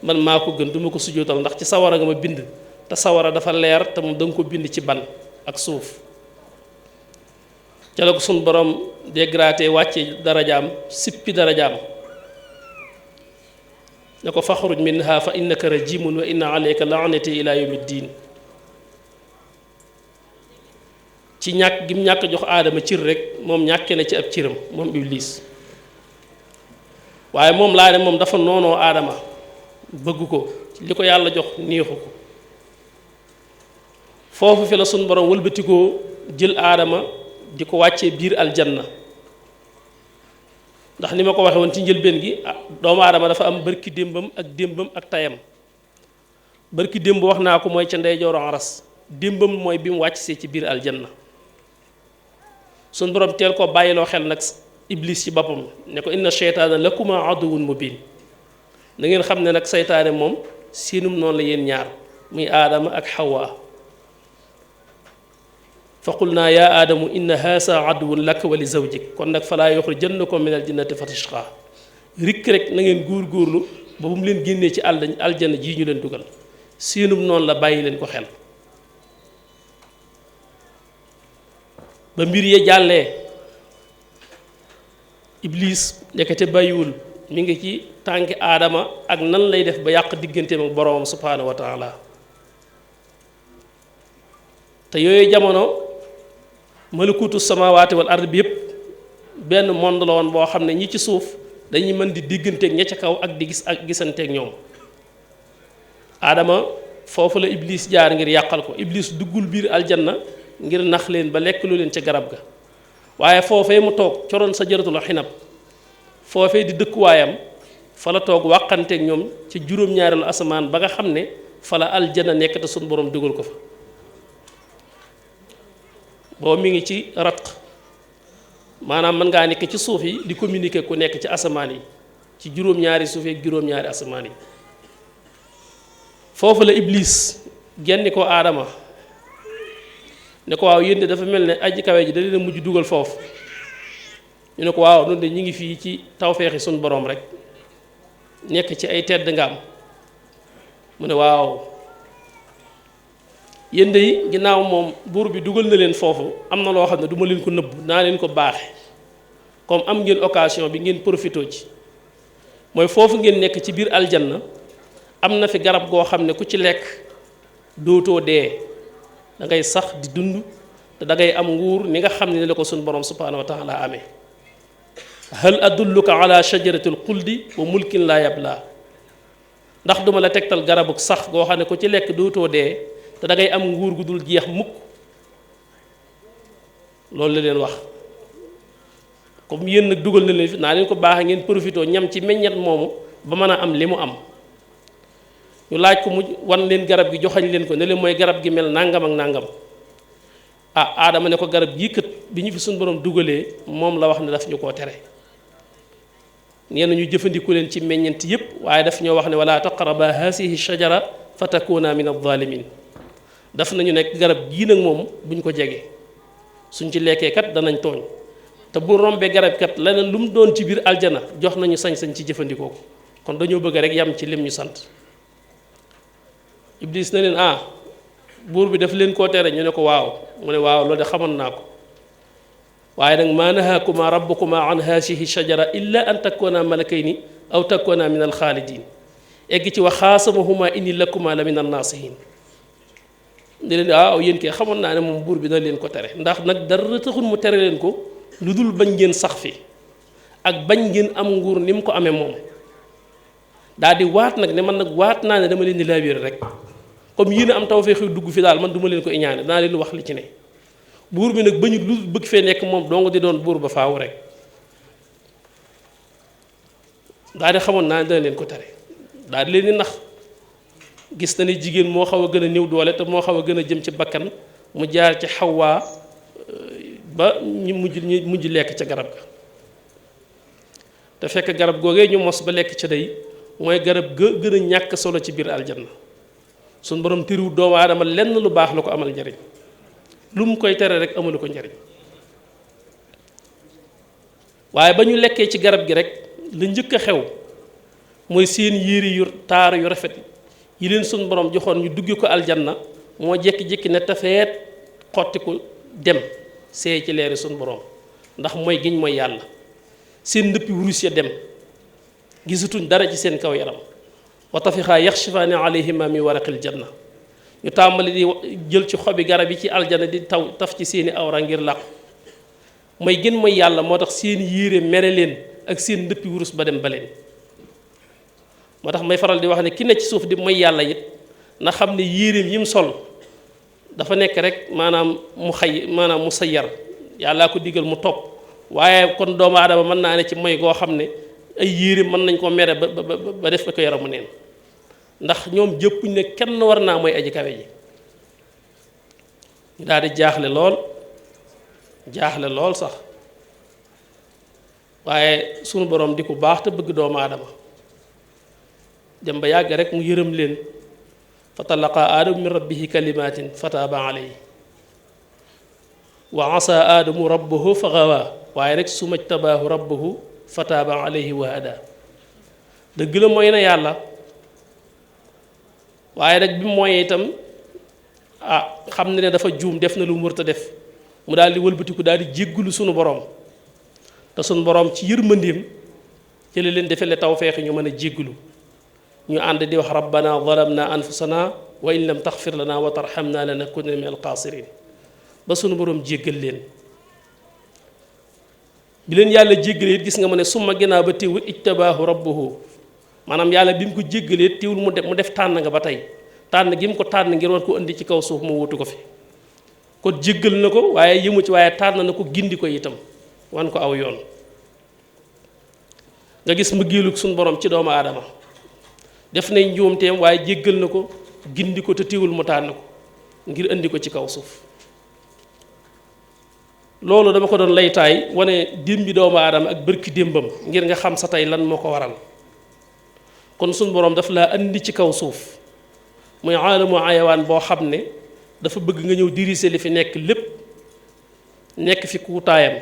man maa ko gën duma ko sujjóotal ndax ci sawara nga ma bind te sawara dafa leer te moom da nga ko bind ci ban ak suuf ca la ko suñ borom dégradé wàcce darajaam sippi darajaam ne ko faxruj minha fa innaka rajimun wa inna alayka laanati ila yawmi ddin ci ñàkk gim ñàkk jox aadama cir rek moom ñàkkee na ci ab ciram moom iblis waaye moom laa ne moom dafa noonoo aadama bëgg ko li ko yàlla jox neexu ko foofu fi la suñ borom wëlbatikoo jël aadama di ko wàccee biir aljanna ndax ni ma ko waxe woon ci njëlbeen gi doomu aadama dafa am bërki démbam ak tayam bërki démb wax naa ko mooy ca ndeyjooru aras démbam mooy bi mu wàcc see ci biir aljanna suñ borom teel ko bàyyiloo xel nag iblis ci boppam ne ko inna sheytaana lakuma aduwwun mubin na ngeen xam ne nag seytaane moom siinum noonu la yéen ñaar muy aadama ak xawaa fa qulnaa yaa aadamu inna haasa aduwwun laka wa li zawjik kon nag falaa yuxrijannakum min aljannati fatashqaa rikk rek na ngeen góorgóorlu ba bu mu leen génnee ci aljanna jii ñu leen dugal siinum noonu la bàyyi leen ko xel ba mbir ya jàllee iblis ndekete bàyyiwul mi ngi ci tànki aadama ak nan lay def ba yàq digganteem ak boroomam subhaanahu wa taala te yooyu jamono malakutu samawaati wal ard bi yépp benn monde la woon boo xam ne ñi ci suuf dañuy mën di digganteeg ña ca kaw ak di gis ak gisanteeg ñoom aadama foofu la iblis jaar ngir yàqal ko iblis duggul biir aljanna ngir nax leen ba lekk lu leen ca garab ga waaye foofee mu toog coroon sa jaratul xinab foofee di dëkkuwaayam fa la toog wàqanteeg ñoom ci juróom-ñaareelu asamaan ba nga xam ne fa la aljana nekk te suñu borom dugal ko fa boo mi ngi ci ratq maanaam mën ngaa nekk ci suuf yi di communiquer ku nekk ci asamaan yi ci juróom-ñaari suuf yi ak juróom-ñaari asamaan yi foofu la iblis genni ko aadama ne ko waaw yéen de dafa mel ne aji kawe ji da leen a mujj dugal foofu ñu ne ko waaw noonu de ñu ngi fii ci tawfeexi suñu borom rek nekk ci ay tedd nga am mu ne waaw yéen de ginnaaw moom buur bi dugal na leen foofu am na loo xam ne du ma leen ko nëbb naa leen ko baaxe comme am ngeen occasion bi ngeen profité ci mooy foofu ngeen nekk ci biir aljanna am na fi garab goo xam ne ku ci lekk dootoo dee da ngay sax di dund te da ngay am nguur ni nga xam ne la ko suñu borom subhanahu wa taala amee hal adulluka ala shajaratil xuldi wa mulkin laa yabla ndax duma la tegtal garabuk sax goo xam ne ku ci lekk dootoo dee te da ngay am nguur gu dul jeex mukk loolu la leen wax comme yéen nag dugal na leen fi naa leen ko baax ngeen profité ñam ci meññet moomu ba mën a am li mu am ñu laaj ko mu wan leen garab gi joxañ leen ko ne leen mooy garab gi mel nangam ak nangam aadama ne ko garab gii kët bi ñu fi suñu borom dugalee moom la wax ne daf ñu koo tere nee na ñu jëfandiku leen ci meññent yépp waaye daf ñoo wax ne wala taqraba hasihi shajara fa takuna min adh-dhalimin daf nañu nekk garab gii nag moom buñ ko jege suñ ci lekkee kat danañ tooñ te bu rombee garab kat leneen lu mu doon ci biir aljana jox nañu sañ-sañ ci jëfandikoo ko kon dañoo bëgg rek yam ci lim ñu sant iblis na leen buur bi daf leen koo tere ñu ne ko waaw mu ne waaw loolu de xamoon naa ko waaye nag maa nahaakuma rabbukuma an haasihi shajara illa an takuna malakayni aw takuna min alxaalidin egg ci wa xaasamahuma inni lakuma la min annaasihin ne leen waaw yéen kay xamoon naa ne moom buur bi na leen ko tere ndax nag dara taxul mu tere leen ko lu dul bañ ngeen sax fi ak bañ ngeen am nguur ni mu ko amee moom daal di waat nag ne man nag waat naa ne dama leen di laabire rek comme yéen am tawfeex dugg fi daal man duma leen ko iñaane danaa leen wax li ci ne buur bi nag bañu lu bëgg fee nekk moom dong di doon buur ba faaw rek daal di xamoon naa ne dana leen ko tere daal di leen di nax gis na ne jigéen moo xaw a gën a néew doole te moo xaw a gën a jëm ci bakkan mu jaar ci xawaa ba ñu mujj lekk ca garab ga te fekk garab googee ñu mos ba lekk ca day mooy garab ga gën a ñàkk solo ci biir aljanna suñ borom tëriw doomu aadama lenn lu baax la ko amal njariñ lu mu koy tere rek amalu ko njariñ waaye ba ñu lekkee ci garab gi rek la njëkk a xew mooy seen yére yu taar yu rafet yi leen suñ borom joxoon ñu dugge ko aljanna moo jékki-jékki ne tafeet xotti ko dem seey ci leeri suñ borom ndax mooy giñ mooy yàlla seen ndëppi wurus ya dem gisatuñ dara ci seen kaw yaram wa tafixaa yaxshifaani alayhima min waraqil janna ñu tàmbali di jël ci xobi garab yi ci aljana di taf ci seeni awra ngir làqu mooy gën mooy yàlla moo tax seeni yére mere leen ak seen ndëppi wurus ba dem ba leen moo tax may faral di wax ne ki ne ci suuf di mooy yàlla it na xam ne yéreem yi mu sol dafa nekk rek maanaam mu sayyar yàllaa ko digal mu topp waaye kon doomu aadama mën naa ne ci mooy goo xam ne ay yére mën nañ ko mere ba def ko yaramu neen ndax ñoom jëppuñ ne kenn war naa mooy aji kawe ji ñu daal di jaaxle lool sax waaye sunu borom di ku baax te bëgg doomu aadama dem ba yàgg rek mu yërëm leen fa talaqa aadamu min rabbihi kalimatin fataaba alayhi wa asa aadamu rabbahu fa gawa waaye rek suma jtabaahu rabbahu fataaba alayhi wa hada dëgg la mooy na yàlla waaye nag bi mooy itam xam ne dafa juum def na lu mu wërta def mu daal di wëlbatiku daal di jéggulu sunu borom te sunu borom ci yërmandeem ci la leen defee le tawfeex ñu mën a jéggulu ñu ànd di wax rabbana zalamna anfusana wa in lam taxfir lana wa tarhamna lanakunanna min alxaasirin ba sunu borom jéggal leen bi leen yàlla jéggalee it gis nga ma ne summa ginnaaw ba teewul ijtabaahu rabbuhu maanaam yàlla bi mu ko jéggalee teewul mu def tànn nga ba tey tànn gi mu ko tànn ngir war ko indi ci kaw suuf mu wutu ko fi kon jéggal na ko waaye yëmu ci waaye tànn na ko gindi ko itam wan ko aw yoon nga gis mbëggeelu suñu borom ci doomu aadama def nañ njuumteem waaye jéggal na ko gindi ko te tiwul mu tànn ko ngir indi ko ci kaw suuf loolu dama ko doon laytaay wane démbi doomu aadama ak bërki démbam ngir nga xam sa tey lan moo ko waral kon suñ boroom daf laa andi ci kaw suuf muy aalamu ayawaan boo xam ne dafa bëgg nga ñëw diriger li fi nekk lépp nekk fi kuutaayam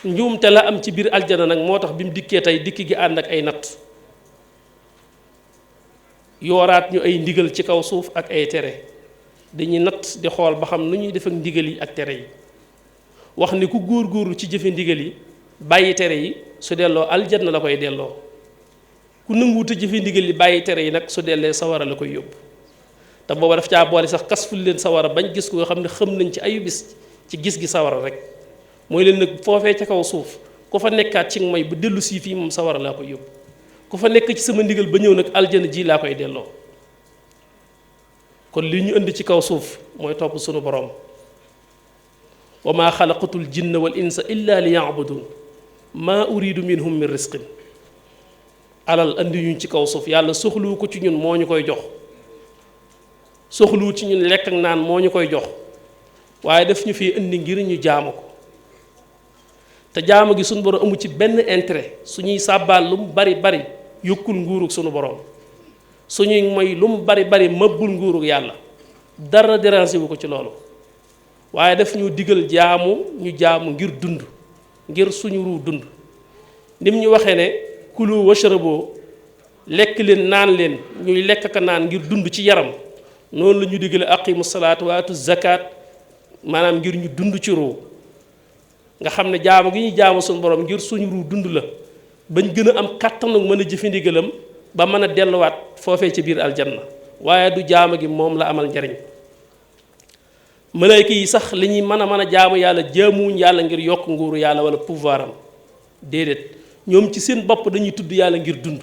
njuumte la am ci biir aljana nag moo tax bi mu dikkee tey dikki gi ànd ak ay natt yooraat ñu ay ndigal ci kaw suuf ak ay tere dañuy natt di xool ba xam nu ñuy def ak ndigal yi ak tere yi wax ni ku góor-góorlu ci jëfe ndigal yi bàyyi tere yi su delloo aljanna la koy delloo ku nanguwuta jëfe ndigal yi bàyyi tere yi nag su dellee sawara la koy yóbbu te booba daf caa boole sax kas ful leen sawara bañ gis ko nga xam ne xam nañ ci ayu bis ci gis gi sawara rek mooy leen nag foofee ca kaw suuf ku fa nekkaat ci may bu dellu sii fii moom sawara laa koy yóbbu ku fa nekk ci sama ndigal ba ñëw nag aljana ji laa koy delloo kon li ñu indi ci kaw suuf mooy topp sunu borom wa maa xalaqatul jinna wal insa illa li yaabudun maa uridu minhum min risqin alal andi ñun ci kaw suuf yàlla soxluwu ko ci ñun moo ñu koy jox soxluwu ci ñun lekk ak naan moo ñu koy jox waaye daf ñu fi indi ngir ñu jaamu ko te jaamu gi suñu borom amu ci benn intérêt suñuy sàbbaal lu mu bari bari yokkul nguurug suñu borom suñuy moy lu mu bari bari mëbbul nguurug yàlla dara déranger wu ko ci loolu waaye daf ñu digal jaamu ñu jaamu ngir dund ngir suñu ruu dund nim ñu waxee ne kulu washrabo lekk leen naan leen ñuy lekk ka naan ngir dund ci yaram noonu la ñu digale aqimu salaat wa atu zakat maanaam ngir ñu dund ci ruu nga xam ne jaamu gi ñuy jaamu suñu borom ngir suñu ruu dund la bañ gën a am kàttanu mën a jëfe ndigalam ba mën a delluwaat foofee ci biir aljanna waaye du jaamu gi moom la amal njariñ malayka yi sax li ñuy mën a jaamu yàlla jaamuwuñ yàlla ngir yokk nguuru yàlla wala pouvoir am déedéet ñoom ci seen bopp dañuy tudd yàlla ngir dund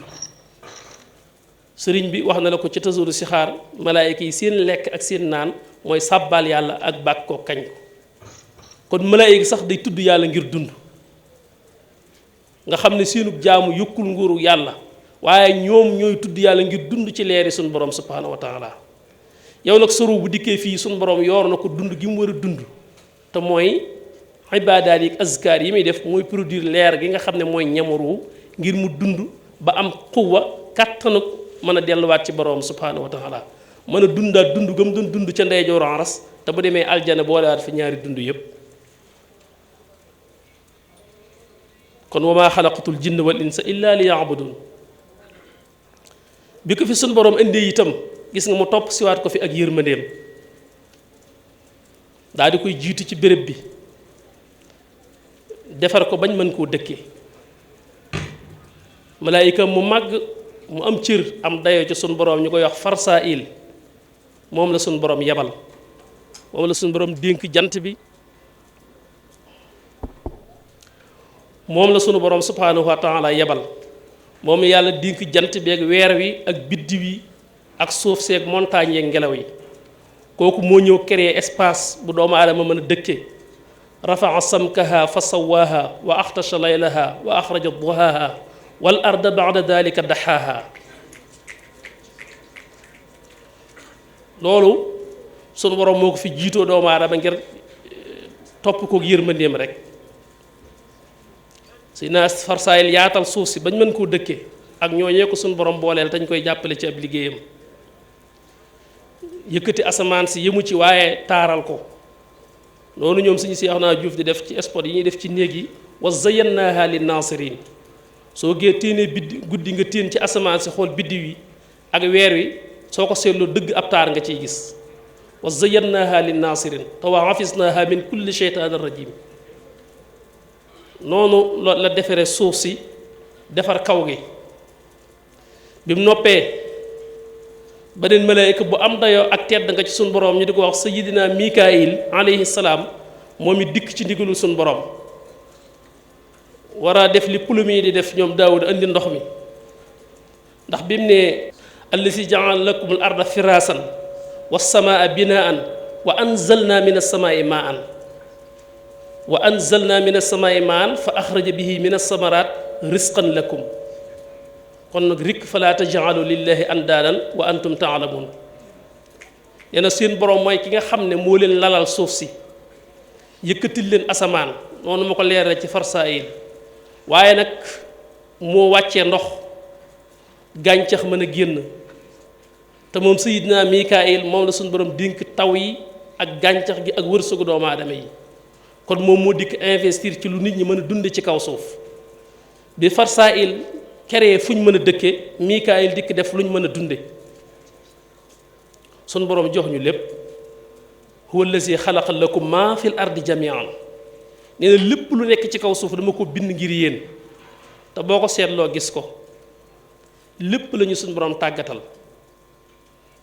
sëriñ bi wax na la ko ci tasawuru si xaar malayka yi seen lekk ak seen naan mooy sàbbaal yàlla ak bàkk ko kañ ko kon malayka sax day tudd yàlla ngir dund nga xam ne seenub jaamu yokkul nguuru yàlla waaye ñoom ñooy tudd yàlla ngir dund ci leeri suñu borom subhanahu wa taala yow nag soro bu dikkee fii suñu borom yoor na ko dund gi mu war a dund te mooy ibaadaat yi ak azkaar yi muy def mooy produire leer gi nga xam ne mooy ñamaru ngir mu dund ba am xuwa kàttanu mën a delluwaat ci borom subhanahu wa taala mën a dundaat dund gam doon dund ca ndeyjoor aras te bu demee aljana boolewaat fi ñaari dund yépp kon wa maa xalaqatul jinna wal insa illa li yaabudun bi ko fi suñu borom indee itam gis nga mu topp siwaat ko fi ak yërmandeem daal di koy jiitu ci béréb bi defar ko bañ mën koo dëkkee malaayika mu màgg mu am cër am dayoo ci suñu borom ñu koy wax farsail moom la suñu borom yebal moom la suñu borom dénk jant bi moom la sunu borom subhanahu wa taala yebal moom yàlla dénk jant bi ak weer wi ak biddiw yi ak suuf seeg montagne yeeg ngelaw yi kooku moo ñëw créer espace bu doomu aadama mën a dëkke rafaa samkaha fa sawaaha wa axtasha laylaha wa axraja duhaaha wal arda ba'da dalika daxaaha loolu sunu borom moo ko fi jiitoo doomu aadama ngir topp ko yërmandeem rek si naa farsaayil yaatal suuf si bañ mën koo dëkke ak ñooñee ko sunu borom booleel dañ koy jàppale ci ab liggéeyam yëkkati asamaan si yëmu ci waaye taaral ko noonu ñoom suñu Seex naa Juuf di def ci spot yi ñuy def ci néeg yi wa zayyannaaha lin naasirin soo gee téenee guddi nga téen ci asamaan si xool biddiw yi ak weer wi soo ko seetloo dëgg ab taar nga ciy gis wa zayyannaaha lin naasirin te wa hafisnaaha min kulli sheytaanin rajim noonu la defaree suuf si defar kaw gi bi mu noppee beneen malaayika bu am dayoo ak tedd nga ci suñu borom ñu di ko wax sayyidina Mikaayil alayhi salaam moom it dikk ci ndigalu suñu borom war a def li plume yi di def ñoom Daawud andi ndox mi ndax bi mu ne allazi ja'ala lakum al arda firaasan was samaa binaan wa anzalna min as-samaa'i maa'an wa anzalna min as-samaa'i maa'an fa axraja bihi min as-samaraat risqan lakum kon nag rik falaa taj'alu lillahi andaadan wa antum ta'lamun nee na seen borom mooy ki nga xam ne moo leen lalal suuf si yëkkatil leen asamaan noonu ma ko leeral ci farsaayil waaye nag moo wàccee ndox gàncax mën a génn te moom sayidna Mikaayil moom la suñu borom dénk taw yi ak gàncax gi ak wërsëgu doomu aadama yi kon moom moo dikk investir ci lu nit ñi mën a dunde ci kaw suuf bi farsaayil créé fu ñu mën a dëkke Mikaayil dikk def lu ñu mën a dunde suñu borom jox ñu lépp huwa allazi xalaqa lakum ma fil ardi jamian nee na lépp lu nekk ci kaw suuf dama ko bind ngir yéen te boo ko seetloo gis ko lépp la ñu suñu borom tàggatal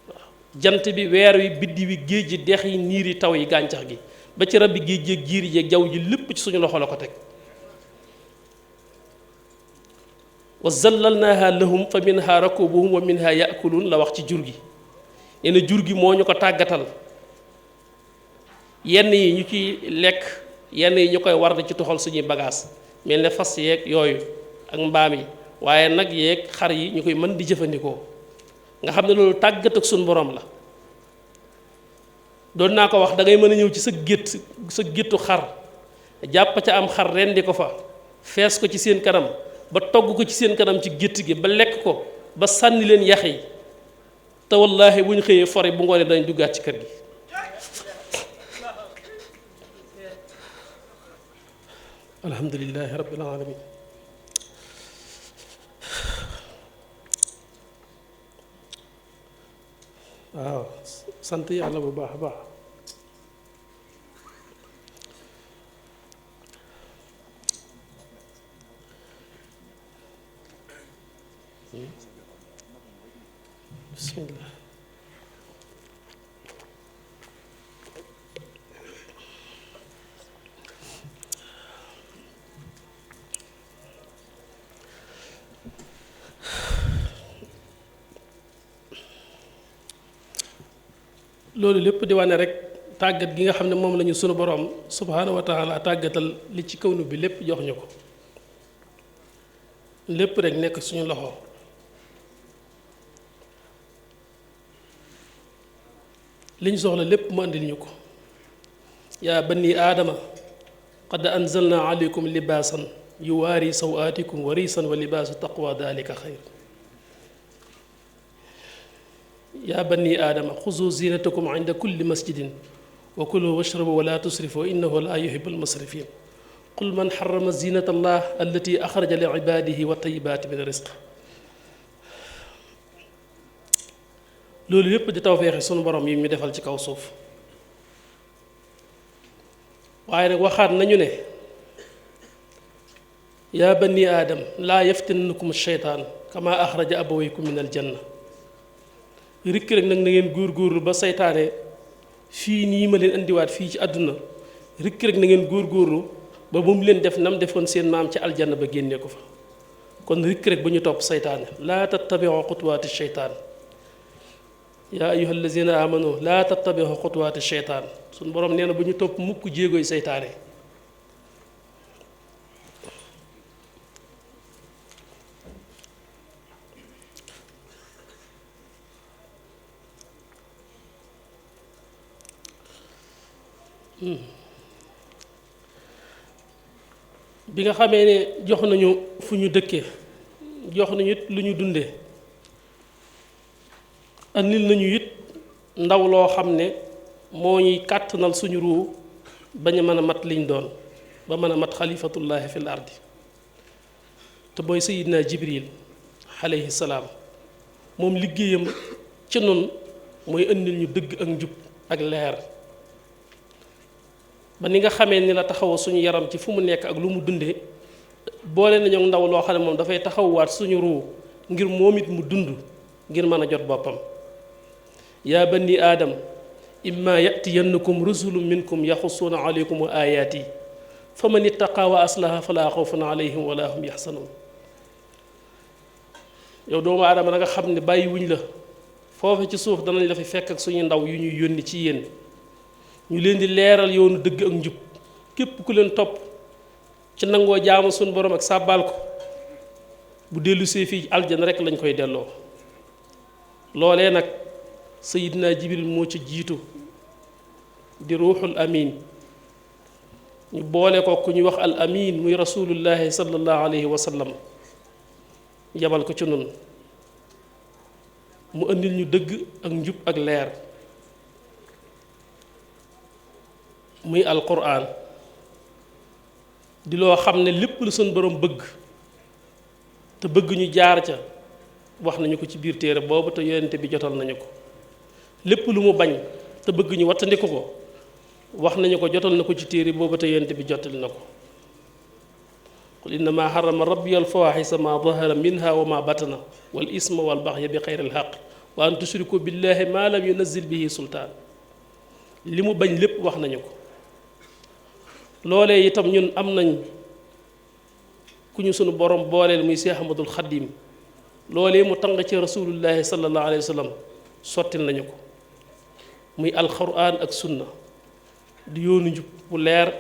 waaw jant bi weer wi biddi wi géej gi dex yi niir yi taw yi gàncax gi ba ci rab bi géej gi giir yi jaww ji lépp ci suñu loxo la ko teg wa zallalnaha lahum fa minha rakubuhum wa minha yaakuluun la wax ci jur gi nee na jur gi moo ñu ko tàggatal yenn yi ñu ci lekk yenn yi ñu koy war ci toxal suñuy bagage mel ne fas yeeg yooyu ak mbaam yi waaye nag yeeg xar yi ñu koy mën di jëfandikoo nga xam ne loolu tàggat ak suñu borom la doon naa ko wax da ngay mën a ñëw ci sa géttu xar jàpp ca am xar rendi ko fa fees ko ci seen kanam ba togg ko ci seen kanam ci gétt gi ba lekk ko ba sànni leen yax yi te wallaahi bu ñu xëyee fore bu ngoonee dañ duggaat ci kër gi alhamdulillahi rabbil alamin waaw sant yàlla bu baax a baax bismillah loolu lépp di wane rek tàggat gi nga xam ne moom la ñu sunu borom subhaanahu wa taala tàggatal li ci kawnu bi lépp jox ñu ko lépp rek nekk suñu loxo li ñu soxla lépp mu andil ñu ko yaa bani aadama qad anzalna alaykum libaasan yuwaari sawaatikum wa riisan wa libaasu taqwa dalika xayr yaa bani aadama xuzu zinatakum inda kulli masjidin wa kulu washrabu wala tusrifu innahu la yuhibu almusrifin qul man xarama zinata allah allati axraja li ibadihi wa tayibaati min risq loolu yépp di tawfeexi sunu borom yi ñu defal ci kaw suuf waaye nag waxaat nañu ne yaa bani aadam laa yaftinannakum sheytaan kama axraja abawaykum min aljanna rikk rek nag na ngeen góorgóorlu ba seytaane fii nii ma leen indiwaat fii ci àdduna rikk rek na ngeen góorgóorlu ba mu leen def nam defoon seen maam ci aljanna ba génnee ko fa kon rikk rek ba ñu topp seytaane laa tattabiu xutuwaati sheytaan yaa ayuha allazina amanu laa tattabiu xutuwaati sheytaan suñ borom nee na bu ñu topp mukk jéegoy seytaane bi nga xamee ne jox nañu fu ñu dëkkee jox nañu it lu ñu dundee andil nañu it ndaw loo xam ne moo ñuy kàttanal suñu ruu bañ a mën a mat liñ doon ba mën a mat xalifatullahi fil ardi te booy sayidna jibril alayhi salaam moom liggéeyam ci noonu mooy indil ñu dëgg ak njub ak leer ba ni nga xamee ni la taxaw suñu yaram ci fu mu nekk ak lu mu dundee boole nañu ndaw loo xam ne moom dafay taxawwaat suñu ruu ngir moom it mu dund ngir mën a jot boppam yaa bani aadam imma yatiyannakum rusulun minkum yaxussuuna alaykum wa ayaati fa man ittaqa wa aslaha fala xawfun alayhim wala hum yaxsanuun yow doomu aadama da nga xam ne bàyyi wuñ la foofu ci suuf danañ la fi fekk ak suñu ndaw yu ñuy yónni ci yéen ñu leen di leeral yoonu dëgg ak njub képp ku leen topp ci nangoo jaamu suñu borom ak sàbbaal ko bu dellu see fii aljana rek lañ koy delloo loolee nag sayidna jibril moo ci jiitu di ruuxul amin ñu boole ko ku ñuy wax al amin muy rasulullahi sallallahu alayhi wa sallam yabal ko ci nun mu andil ñu dëgg ak njub ak leer muy alquran di loo xam ne lépp lu suñ borom bëgg te bëgg ñu jaar ca wax nañu ko ci biir téere boobu te yonente bi jotal nañu ko lépp lu mu bañ te bëgg ñu wattandiku ko wax nañu ko jotal na ko ci téere boobu te yonente bi jotal na ko qul innama harrama rabbi al fawaxisa ma dahara minha wa ma batana wal isma wal baxya bi xeyri alxaq wa an tushriku billahi ma lam yunazil bihi sultaan li mu bañ lépp wax nañu ko loolee itam ñun am nañ ku ñu sunu borom booleel muy Seex Ahmadul Xadim loolee mu tàng ci rasulullahi sallallahu alayhi wa sallam sottil nañu ko muy alquran ak sunna di yoonu njub bu leer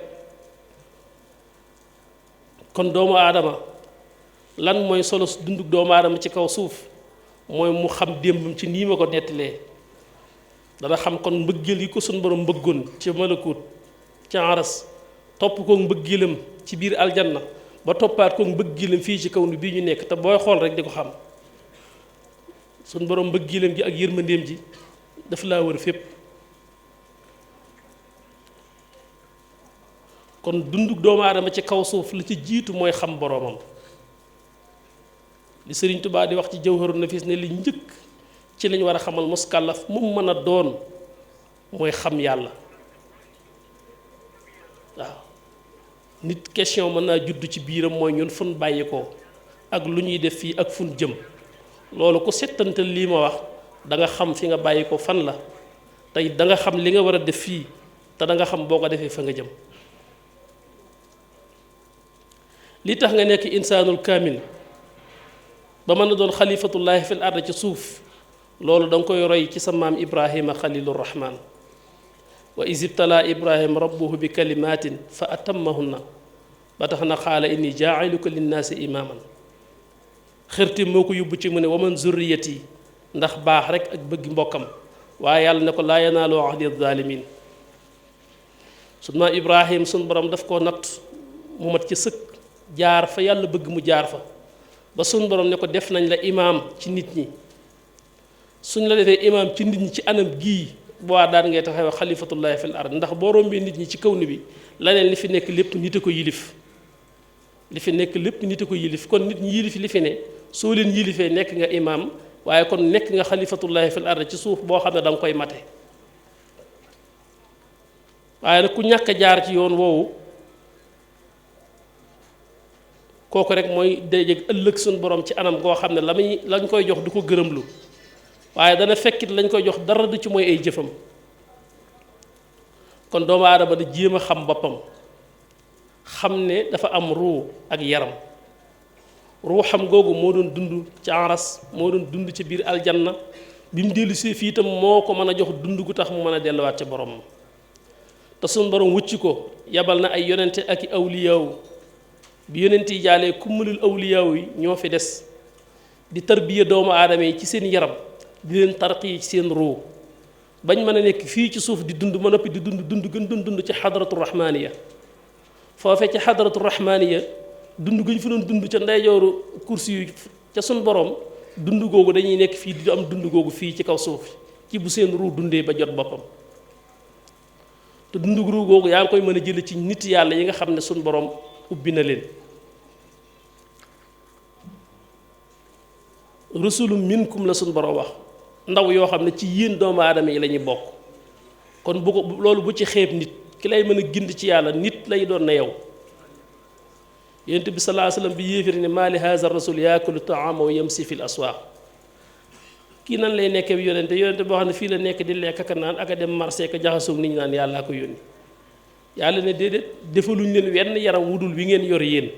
kon doomu aadama lan mooy solo dunduk doomu aadama ci kaw suuf mooy mu xam démbam ci nii ma ko nettalee dana xam kon mbëggeel yi ko sunu borom mbëggoon ci malakut ci aras topp ko mbëggeelam ci biir aljanna ba toppaat ko mbëggeelam fii ci kaw nu bii ñu nekk te booy xool rek di ko xam suñ borom mbëggeelam gi ak yërmandeem ji daf laa wër fépp kon dunduk doomu aadama ci kaw suuf li ci jiitu mooy xam boroomam li Sëriñ Tuubaa di wax ci Jawharu Nafis ne li njëkk ci lañ war a xamal muskàllaf mu mën a doon mooy xam yàlla waaw nit question mën naa judd ci biiram mooy ñun fun bàyyi ko ak lu ñuy def fii ak fun jëm loolu ku settantal lii ma wax da nga xam fi nga bàyyi ko fan la tey da nga xam li nga war a def fii te da nga xam boo ko defee fa nga jëm li tax nga nekk insaanul kaamil ba mën a doon xalifatullahi fil ard ci suuf loolu da nga koy roy ci sa maam Ibrahima xalilur rahman wa isibtala ibrahima rabbuhu bi kalimatin fa atammahunna ba tax na xaala inni jaa'iluka linnaasi imaaman xërti moo ko yóbbu ci mu ne waman zurriyati ndax baax rek ak bëgg mbokkam waaye yàlla ne ko laa yanaalu ahdi zalimin sunu maam ibrahim sunu borom daf koo natt mu mat ci sëkk jaar fa yàlla bëgg mu jaar fa ba sunu borom ne ko def nañ la imaam ci nit ñi suñ la defee imaam ci nit ñi ci anam gii boo daan ngay taxaw xalifatullahi fil ard ndax boo rombee nit ñi ci kaw ni bi laneen li fi nekk lépp nit a ko yilif li fi nekk lépp nit a ko yilif kon nit ñi yilif li fi ne soo leen yilifee nekk nga imaam waaye kon nekk nga xalifatullahi fil ard ci suuf boo xam ne da nga koy mate waaye nag ku ñàkk a jaar ci yoon woowu kooku rek mooy dajeeg ëllëg suñu borom ci anam goo xam ne lañ koy jox du ko gërëmlu waaye dana fekkit lañ koy jox dara du ci mooy ay jëfam kon doomu aadama da jéem a xam boppam xam ne dafa am ruu ak yaram ruu xam googu moo doon dund ci aras moo doon dund ci biir aljanna bi mu dellu see fii itam moo ko mën a jox dund gu tax mu mën a delluwaat ca borom te suñu borom wucci ko yabal na ay yonente ak i awliyaaw bi yonent yi jaalee kummalul awliyaaw yi ñoo fi des di tarbiya doomu aadama yi ci seen yaram di leen tarqi ci seen ruu bañ mën a nekk fii ci suuf di dund ma noppi di dund gën dund ci xadaratu rahmaniya foofee ci xadaratu rahmaniya dund gën fi doon dund ca ndeyjooru kursi yu ca sun borom dund googu dañuy nekk fii di am dund googu fii ci kaw suuf ci bu seen ruu dundee ba jot boppam te dund ruu googu yaa ngi koy mën a jële ci nit yàlla yi nga xam ne sun borom ubbi na leen rusulum minkum la sun borom wax ndaw yoo xam ne ci yéen doomu aadama yi la ñuy bokk kon bu ko loolu bu ci xeeb nit ki lay mën a gind ci yàlla nit lay doon na yow yonent bi sallallahu alayhi wasallam bi yéefiri ne maa li haza rasul yaakulu taama wa yamsi fil aswaaq kii nan lay nekkee yonente boo xam ne fii la nekk di lekk ak naan ak a dem marché ak jaxasoog nit ñi naan yàllaa ko yónni yàlla ne déedéet defaluñ leen wenn yaram wudul wi ngeen yor yéen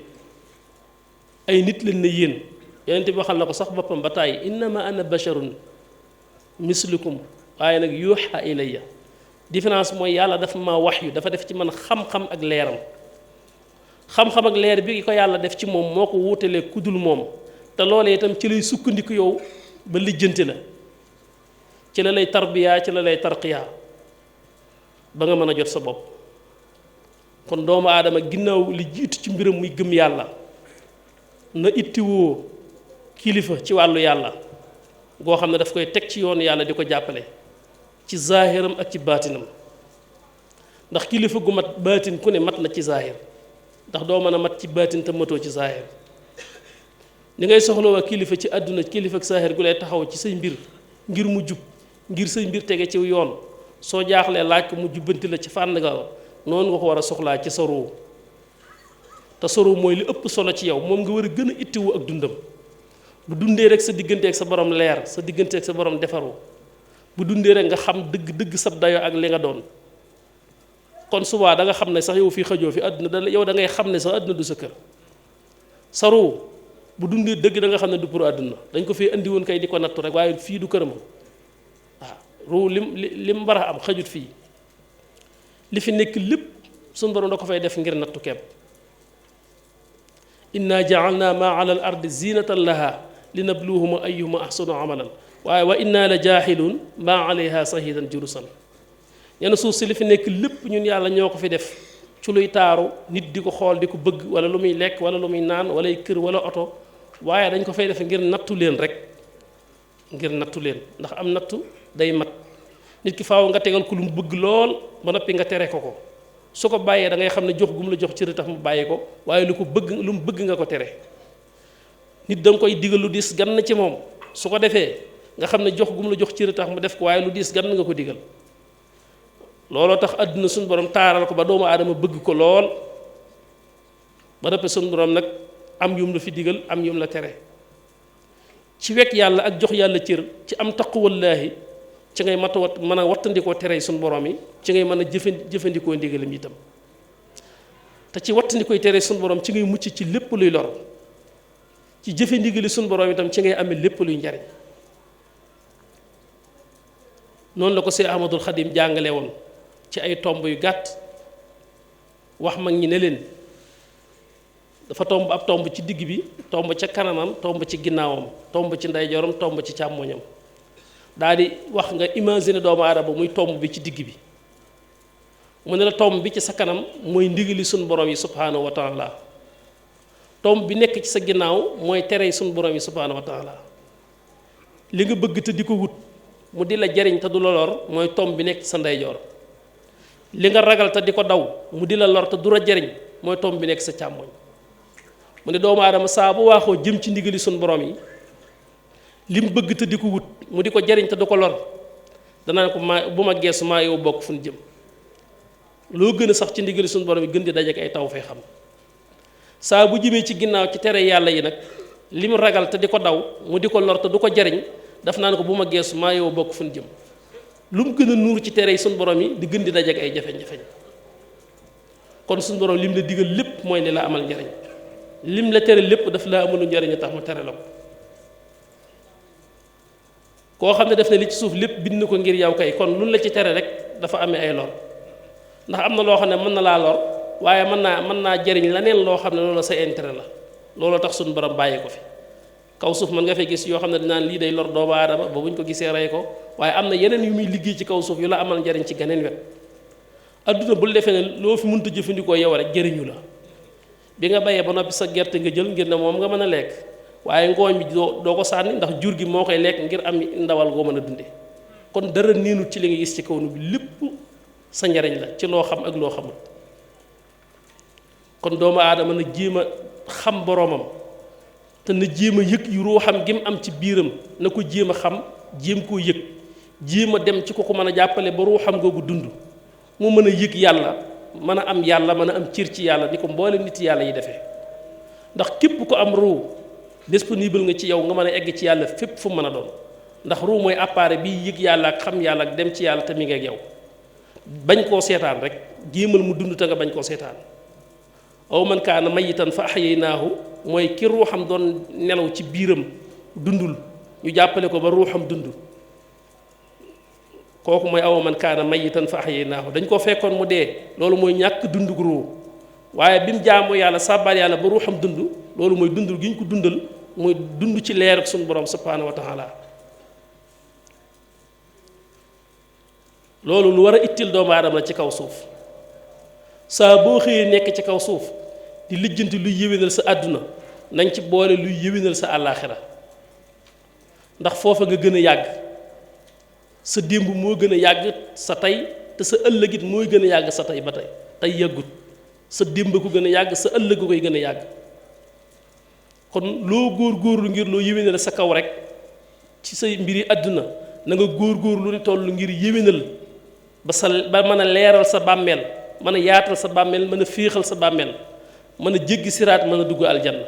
ay nit leen na yéen yonente bi waxal na ko sax boppam ba tàyyi innama ana basharun mislukum waaye nag yuuxa ilayya différence mooy yàlla dafa ma wax yu dafa def ci man xam-xam ak leeram xam-xam ak leer bi ko yàlla def ci moom moo ko wuutalee kudul moom te loolee itam ci lay sukkandiku yow ba lijjanti la ci la lay tarbiya ci la lay tarqiya ba nga mën a jot sa bopp. kon doomu aadama ginnaaw li jiitu ci mbiram muy gëm yàlla na ittiwoo kilifa ci wàllu yàlla goo xam ne daf koy teg ci yoonu yàlla di ko jàppale ci zaahiram ak ci baatinam ndax kilifa gu mat baatin ku ne mat na ci zaahir ndax doo mën a mat ci baatin te matoo ci zaahir ni ngay soxla waa kilifa ci àdduna kilifa ak zaahir gu lay taxaw ci say mbir ngir mu jub ngir say mbir tege ci yoon soo jaaxlee laaj ko mu jubbanti la ci fànn ga noonu nga ko war a soxlaa ci sa ruu te sa ruu mooy li ëpp solo ci yow moom nga war a gën a ittiwu ak dundam bu dundee rek sa diggante ak sa borom leer sa diggante ak sa borom defaru bu dundee rek nga xam dëgg sab dayoo ak li nga doon kon subaa da nga xam ne sax yow fii xajoo fi àdduna yow da ngay xam ne sax àdduna du sa kër sa ruu bu dundee dëgg da nga xam ne du pour àdduna dañ ko fee andi woon kay di ko nattu rek waaye fii du këram waaw ruu lim war a am xajut fii li fi nekk lépp suñu borom da ko fay def ngir nattu kepp inna ja'alna ma ala al ardi zinatan laha linabluhum ayyuhum ahsanu amalan waaye wa inna la jaaxiluun ma alayha sahidan jurusan yenn suuf si li fi nekk lépp ñun yàlla ñoo ko fi def ci luy taaru nit di ko xool di ko bëgg wala lu muy lekk wala lu muy naan wala kër wala oto waaye dañ ko fay def ngir nattu leen rek ngir nattu leen ndax am nattu day mat nit ki faaw nga tegal ko lu mu bëgg lool ba noppi nga tere ko su ko bàyyee da ngay xam ne jox gu mu la jox cër tax mu bàyyi ko waaye lu mu bëgg nga ko tere nit da nga koy digal lu diis gan ci moom su ko defee nga xam ne jox gu mu la jox cër tax mu def ko waaye lu diis gan nga ko digal looloo tax àdduna suñu borom taaral ko ba doomu aadama bëgg ko lool ba noppi suñu borom nag am yum la fi digal am yum la tere ci wekk yàlla ak jox yàlla cër ci am taqwallaahi ci ngay mën a wattandikoo tere suñu borom yi ci ngay mën a jëfandikoo ndigalam itam te ci wattandikoo tere suñu borom ci ngay mucc ci lépp luy lor ci jëfe ndigali suñu borom itam ci ngay amee lépp luy njariñ noonu la ko Seex Ahmadul Xadim jàngale woon ci ay tomb yu gàtt wax mag ñi ne leen dafa tomb ab tomb ci digg bi tomb ca kanamam tomb ci ginnaawam tomb ci ndeyjooram tomb ci càmmoñam daal di wax nga imaginer doomu aadama muy tomb bi ci digg bi mu ne la tomb bi ci sa kanam mooy ndigali suñu borom yi subhaanahu wa taala tomb bi nekk ci sa ginnaaw mooy tere suñu borom yi subhaanahu wa taala li nga bëgg te di ko wut mu di la jariñ te du la lor mooy tomb bi nekk ci sa ndeyjoor li nga ragal te di ko daw mu di la lor te du la jariñ mooy tomb bi nekk sa càmmoñ mu ne doomu aadama saa bu waaxoo jëm ci ndigali suñu borom yi li mu bëgg te di ko wut mu di ko jariñ te du ko lor danaa ko bu ma geesu maa yow bokk fu ñu jëm loo gën a sax ci ndigali suñu borom yi gën di dajeek ay taw fay xam saa bu jëmee ci ginnaaw ci tere yàlla yi nag li mu ragal te di ko daw mu di ko lor te du ko jariñ daf naa ne ko bu ma geesu maa yow bokk fu ñu jëm lu mu gën a nuur ci tere yi suñu borom yi di gën di dajeek ay jafe-jafe kon suñu borom lim la digal lépp mooy li la amal njariñ lim la tere lépp daf laa amalu njariñ tax mu tere la ko koo xam ne def na li ci suuf lépp bind ko ngir yow kay kon lu la ci tere rek dafa amee ay lor ndax am na loo xam ne mën na laa lor waaye mën naa jariñ leneen loo xam ne loolu sa intérêt la looloo tax suñu borom bàyyi ko fi kaw suuf mën nga fay gis yoo xam ne dinaan lii day lor doomu aadama ba buñ ko gisee rey ko waaye am na yeneen yu muy liggéey ci kaw suuf yu la amal njariñ ci geneen wet adduna bul defee ne loo fi mënta jëfandikoo yow rek jëriñu la bi nga bayee ba noppi sa gerte nga jël ngir ne moom nga mën a lekk waaye ngooñ bi doo ko sànni ndax jur gi moo koy lekk ngir am ndawal goo mën a dunde kon dara niinut ci li nga gis ci kaw nu bi lépp sa njariñ la ci loo xam ak loo xamul kon doomu aadama na jéem a xam boroomam te na jéem a yëg yu ruuxam gi mu am ci biiram na ko jéem a xam jéem koo yëg jéem a dem ci ko ko mën a jàppale ba ruuxam googu dund mu mën a yëg yàlla mën a am yàlla mën a am cër ci yàlla ni ko mboole nit yàlla yi defee ndax képp ko am ruu disponible nga ci yow nga mën a egg ci yàlla fépp fu mën a doon ndax ruu mooy appareil bi yëg yàlla ak xam yàlla ak dem ci yàlla te mi ngi ak yow bañ koo seetaan rek jéemal mu dund te nga bañ koo seetaan aw man kaana mayitan fa ahyaynaahu mooy ki ruuxam doon nelaw ci biiram dundul ñu jàppale ko ba ruuxam dund kooku mooy aw man kaana mayitan fa ahyaynaahu dañ koo fekkoon mu dee loolu mooy ñàkk dundug ruu waaye bi mu jaamoo yàlla sàbbaal yàlla ba ruuxam dund loolu mooy dundul gi ñu ko dundal mooy dund ci leer ak suñu borom subhaanahu wa taala loolu lu war a ittil doomu aadama la ci kaw suuf saa boo xëyee nekk ci kaw suuf di lijjanti luy yéwénal sa àdduna nañ ci boole luy yéwénal sa àllaaxira ndax foofa nga gën a yàgg sa démb moo gën a yàgg sa tey te sa ëllëgit mooy gën a yàgg sa tey ba tey tey yàggut sa démb ko gën a yàgg sa ëllëg koy gën a yàgg kon loo góor-góorlu ngir loo yéwénal sa kaw rek ci say mbiri àdduna na nga góor-góorlu di toll ngir yéwénal ba mën a leeral sa bàmmeel mën a yaatal sa bàmmeel mën a féexal sa bàmmeel mën a jéggi siraat mën a dugg aljanna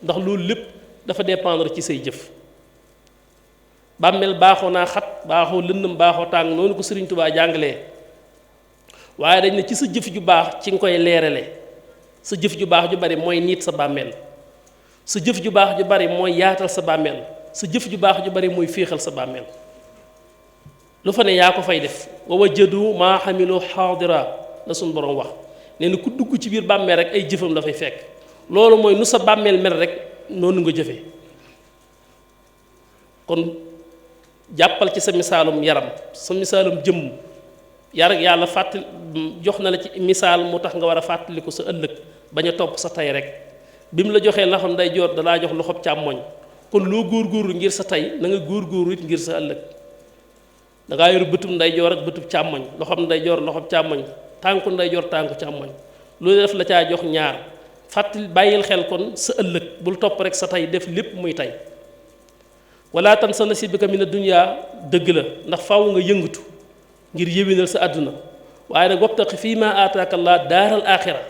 ndax loolu lépp dafa dépendre ci say jëf bàmmeel baaxoo naa xat baaxoo lëndëm baaxoo tàng noonu ko Sëriñ Tuubaa jàngalee waaye dañ ne ci sa jëf ju baax ci nga koy leerale sa jëf ju baax ju bari mooy niit sa bàmmeel sa jëf ju baax ju bari mooy yaatal sa bàmmeel sa jëf ju baax ju bari mooy féexal sa bàmmeel lu fa ne yaa ko fay def wa wajadu maa xamilu xaadira la suñ borom wax nee na ku dugg ci biir bàmmeel rek ay jëfam dafay fekk loolu mooy nu sa bàmmeel mel rek noonu nga jëfe kon jàppal ci sa misaalum yaram sa misaalum jëmm yàlla fàttali jox na la ci misaal mu tax nga war a fàttaliku sa ëllëg bañ a topp sa tey rek bi mu la joxee loxoom ndeyjoor dalaa jox loxob càmmoñ kon loo góorgóorlu ngir sa tey na nga góorgóorlu it ngir sa ëllëg dangaa yor bëtum ndeyjoor ak bëtub càmmoñ loxob ndeyjoor loxob càmmoñ tànku ndeyjoor tànku càmmoñ loolu def la caa jox ñaar fàttali bàyyil xel kon sa ëllëg bul topp rek sa tey def lépp muy tey wala tan sa nasibaka mina dunya dëgg la ndax faaw nga yëngatu ngir yéwénal sa àdduna waaye nag wabtaqi fii ma aataaka allah daaral aaxira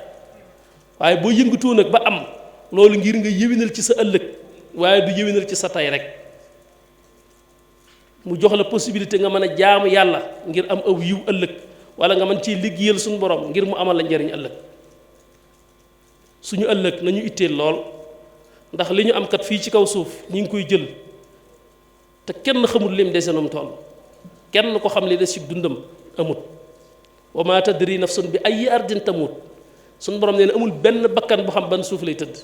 waaye boo yëngatoo nag ba am loolu ngir nga yéwénal ci sa ëllëg waaye du yéwénal ci sa tey rek mu jox la possibilité nga mën a jaamu yàlla ngir am aw yiw ëllëg wala nga mën ciy liggéeyal suñu borom ngir mu amal la njariñ ëllëg suñu ëllëg nañu itteel lool ndax li ñu am kat fii ci kaw suuf ñi ngi koy jël te kenn xamul lim desenum toll kenn ko xam li des ci dundam amut wa ma tadri nafsun bi ay ardin tamut suñu borom nee na amul benn bakkan bu xam ban suuf lay tëdd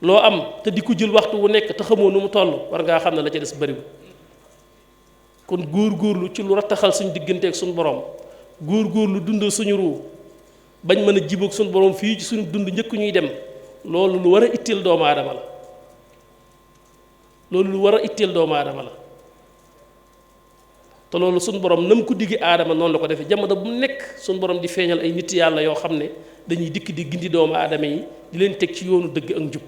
loo am te di ko jël waxtu wu nekk te xamoo nu mu toll war ngaa xam ne la ca des bëriwul kon góor-góorlu ci lu rattaxal suñu digganteeg suñu borom góor-góorlu dundal suñu ruu bañ mën a jiboog suñu borom fii ci suñu dund njëkk ñuy dem loolu lu war a itteel doomu aadama la loolu lu war a itteel doomu aadama la te loolu suñu borom nam ko diggi aadama noonu la ko defee jamono bu nekk suñu borom di feeñal ay nit yàlla yoo xam ne dañuy dikk di gindi doomu aadama yi di leen teg ci yoonu dëgg ak njub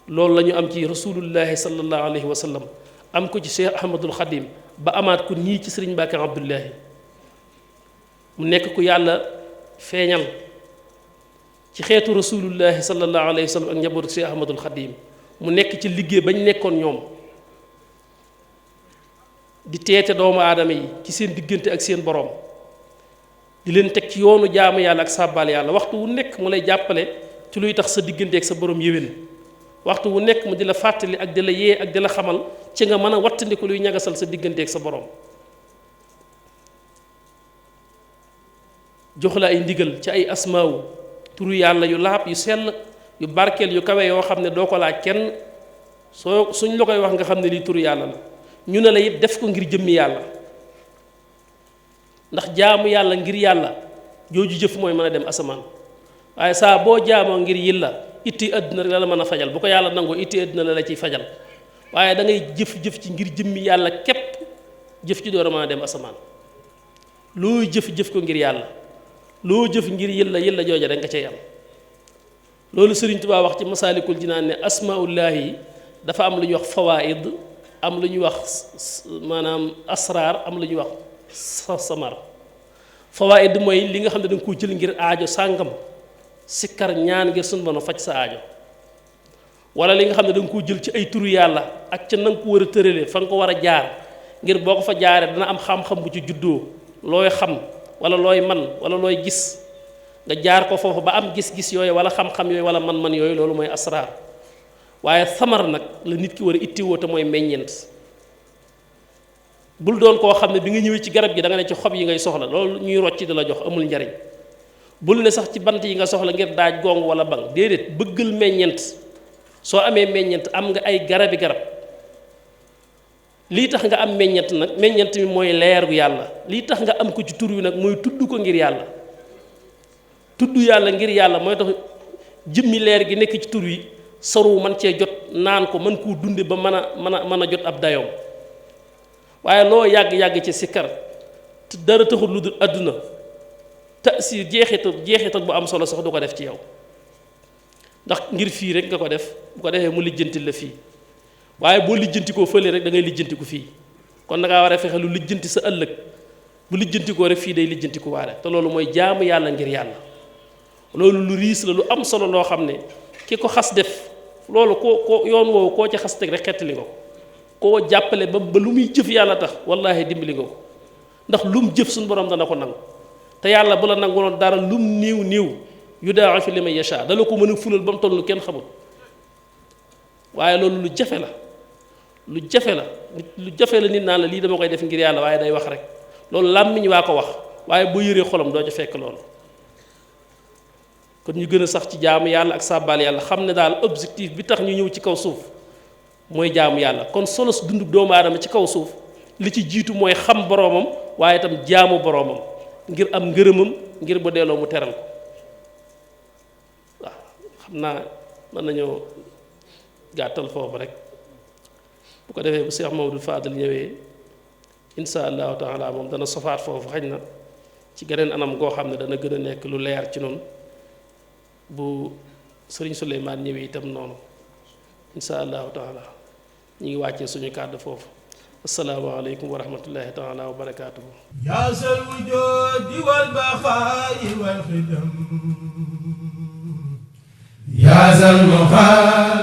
loolu la ñu am ci rasulullahi sallallahu alayhi wa sallam am ko ci Cheikh Ahmadul Xadim ba amaat ko nii ci Sëriñ Mbàkke Abdullahi mu nekk ku yàlla feeñal ci xeetu rasulullahi sallallahu alayhi wa sallam ak njabootu Cheikh Ahmadul Xadim mu nekk ci liggéey bañ nekkoon ñoom di teete doomu aadama yi ci seen diggante ak seen borom di leen teg ci yoonu jaamu yàlla ak sàbbaal yàlla waxtu wu nekk mu lay jàppale ci luy tax sa diggante ak sa borom yéwén waxtu wu nekk mu di la fàttali ak di la yee ak di la xamal ci nga mën a wattandiku luy ñagasal sa diggante ak sa borom jox la ay ndigal ci ay asmaawu turu yàlla yu laab yu sell yu barkeel yu kawe yoo xam ne doo ko laaj kenn suñ la koy wax nga xam ne lii turu yàlla la ñu ne la it def ko ngir jëmmi yàlla ndax jaamu yàlla ngir yàlla jooju jëf mooy mën a dem asamaan waaye saa boo jaamoo ngir yilla itti àdduna rek la la mën a fajal bu ko yàlla nangoo itti àdduna la la ciy fajal waaye da ngay jëf-jëf ci ngir jëmmi yàlla képp jëf ci door a mën a dem asamaan loo jëf-jëf ko ngir yàlla loo jëf ngir yilla jooja da nga cay am loolu Sëriñ Tuubaa wax ci Masaalikul Jinaan ne asmaullahi yi dafa am lu ñuy wax fawaid am lu ñuy wax maanaam asraar am lu ñuy wax samar fawaid mooy li nga xam ne da nga ko jël ngir aajo sàngam sikkar ñaan ngir sunu borom faj sa aajo wala li nga xam ne da nga ko jël ci ay turu yàlla ak ca na nga ko war a tëralee fa nga ko war a jaar ngir boo ko fa jaaree dana am xam-xam bu ci juddoo looy xam wala looy man wala looy gis nga jaar ko foofu ba am gis-gis yooyu wala xam-xam yooyu wala man-man yooyu loolu mooy asraar waaye samar nag la nit ki war a ittiwoo te mooy meññeent bul doon koo xam ne bi nga ñëwee ci garab gi da nga ne ci xob yi ngay soxla loolu ñuy rocci di la jox amul njariñ bul ne sax ci bant yi nga soxla ngir daaj gong wala bang déedéet bëggal meññeent soo amee meññeent am nga ay garab lii tax nga am meññet nag meññet mi mooy leer gu yàlla lii tax nga am ko ci tur wi nag mooy tudd ko ngir yàlla tudd yàlla ngir yàlla mooy tax jëmmi leer gi nekk ci tur wi saru man cee jot naan ko mën koo dunde ba mën a jot ab dayoom waaye loo yàgg-yàgg ci sikkar te dara taxul lu dul àdduna tasir jeexital bu am solo sax du ko def ci yow ndax ngir fii rek nga ko def bu ko defee mu lijjantil la fii waaye boo lijjantikoo fële rek da ngay lijjantiku fii kon da ngaa war a fexe lu lijjanti sa ëllëg bu lijjantikoo rek fii day lijjantiku waale te loolu mooy jaamu yàlla ngir yàlla loolu lu riis la lu am solo loo xam ne ki ko xas def loolu ko yoon woowu koo ci xas teg rek xettali nga ko koo jàppale ba lu muy jëf yàlla tax wallaahi dimbali nga ko ndax lum jëf suñu borom dana ko nangu te yàlla bu la nanguloon dara lum niiw yudaa'ifu liman yashaa dala ko mën a fulal ba mu toll kenn xamul waaye loolu lu jafe la lu jafe la nit naan la lii dama koy def ngir yàlla waaye day wax rek loolu làmmiñ waa ko wax waaye boo yëree xolam doo ca fekk loolu kon ñu gën a sax ci jaamu yàlla ak sàbbaal yàlla xam ne daal objectif bi tax ñu ñëw ci kaw suuf mooy jaamu yàlla kon solo su dundub doomu aadama ci kaw suuf li ci jiitu mooy xam boroomam waaye itam jaamu boroomam ngir am ngërëmam ngir bu delloo mu teral ko waaw xam naa mën nañoo gàttal foofu rek bu ko defee bu Cheikh Mamadou Fadel ñëwee insha allahu taala moom dana sofaat foofu xëy na ci geneen anam goo xam ne dana gën a nekk lu leer ci noonu bu sëriñ Souleymane ñëwee itam noonu insha allahu taala ñu ngi wàccee suñu kàddu foofu asalaamaaleykum wa rahmatullahi taala wa barakaatuhu يا ذا الوجود والبقاء والخدم يا ذا المخالف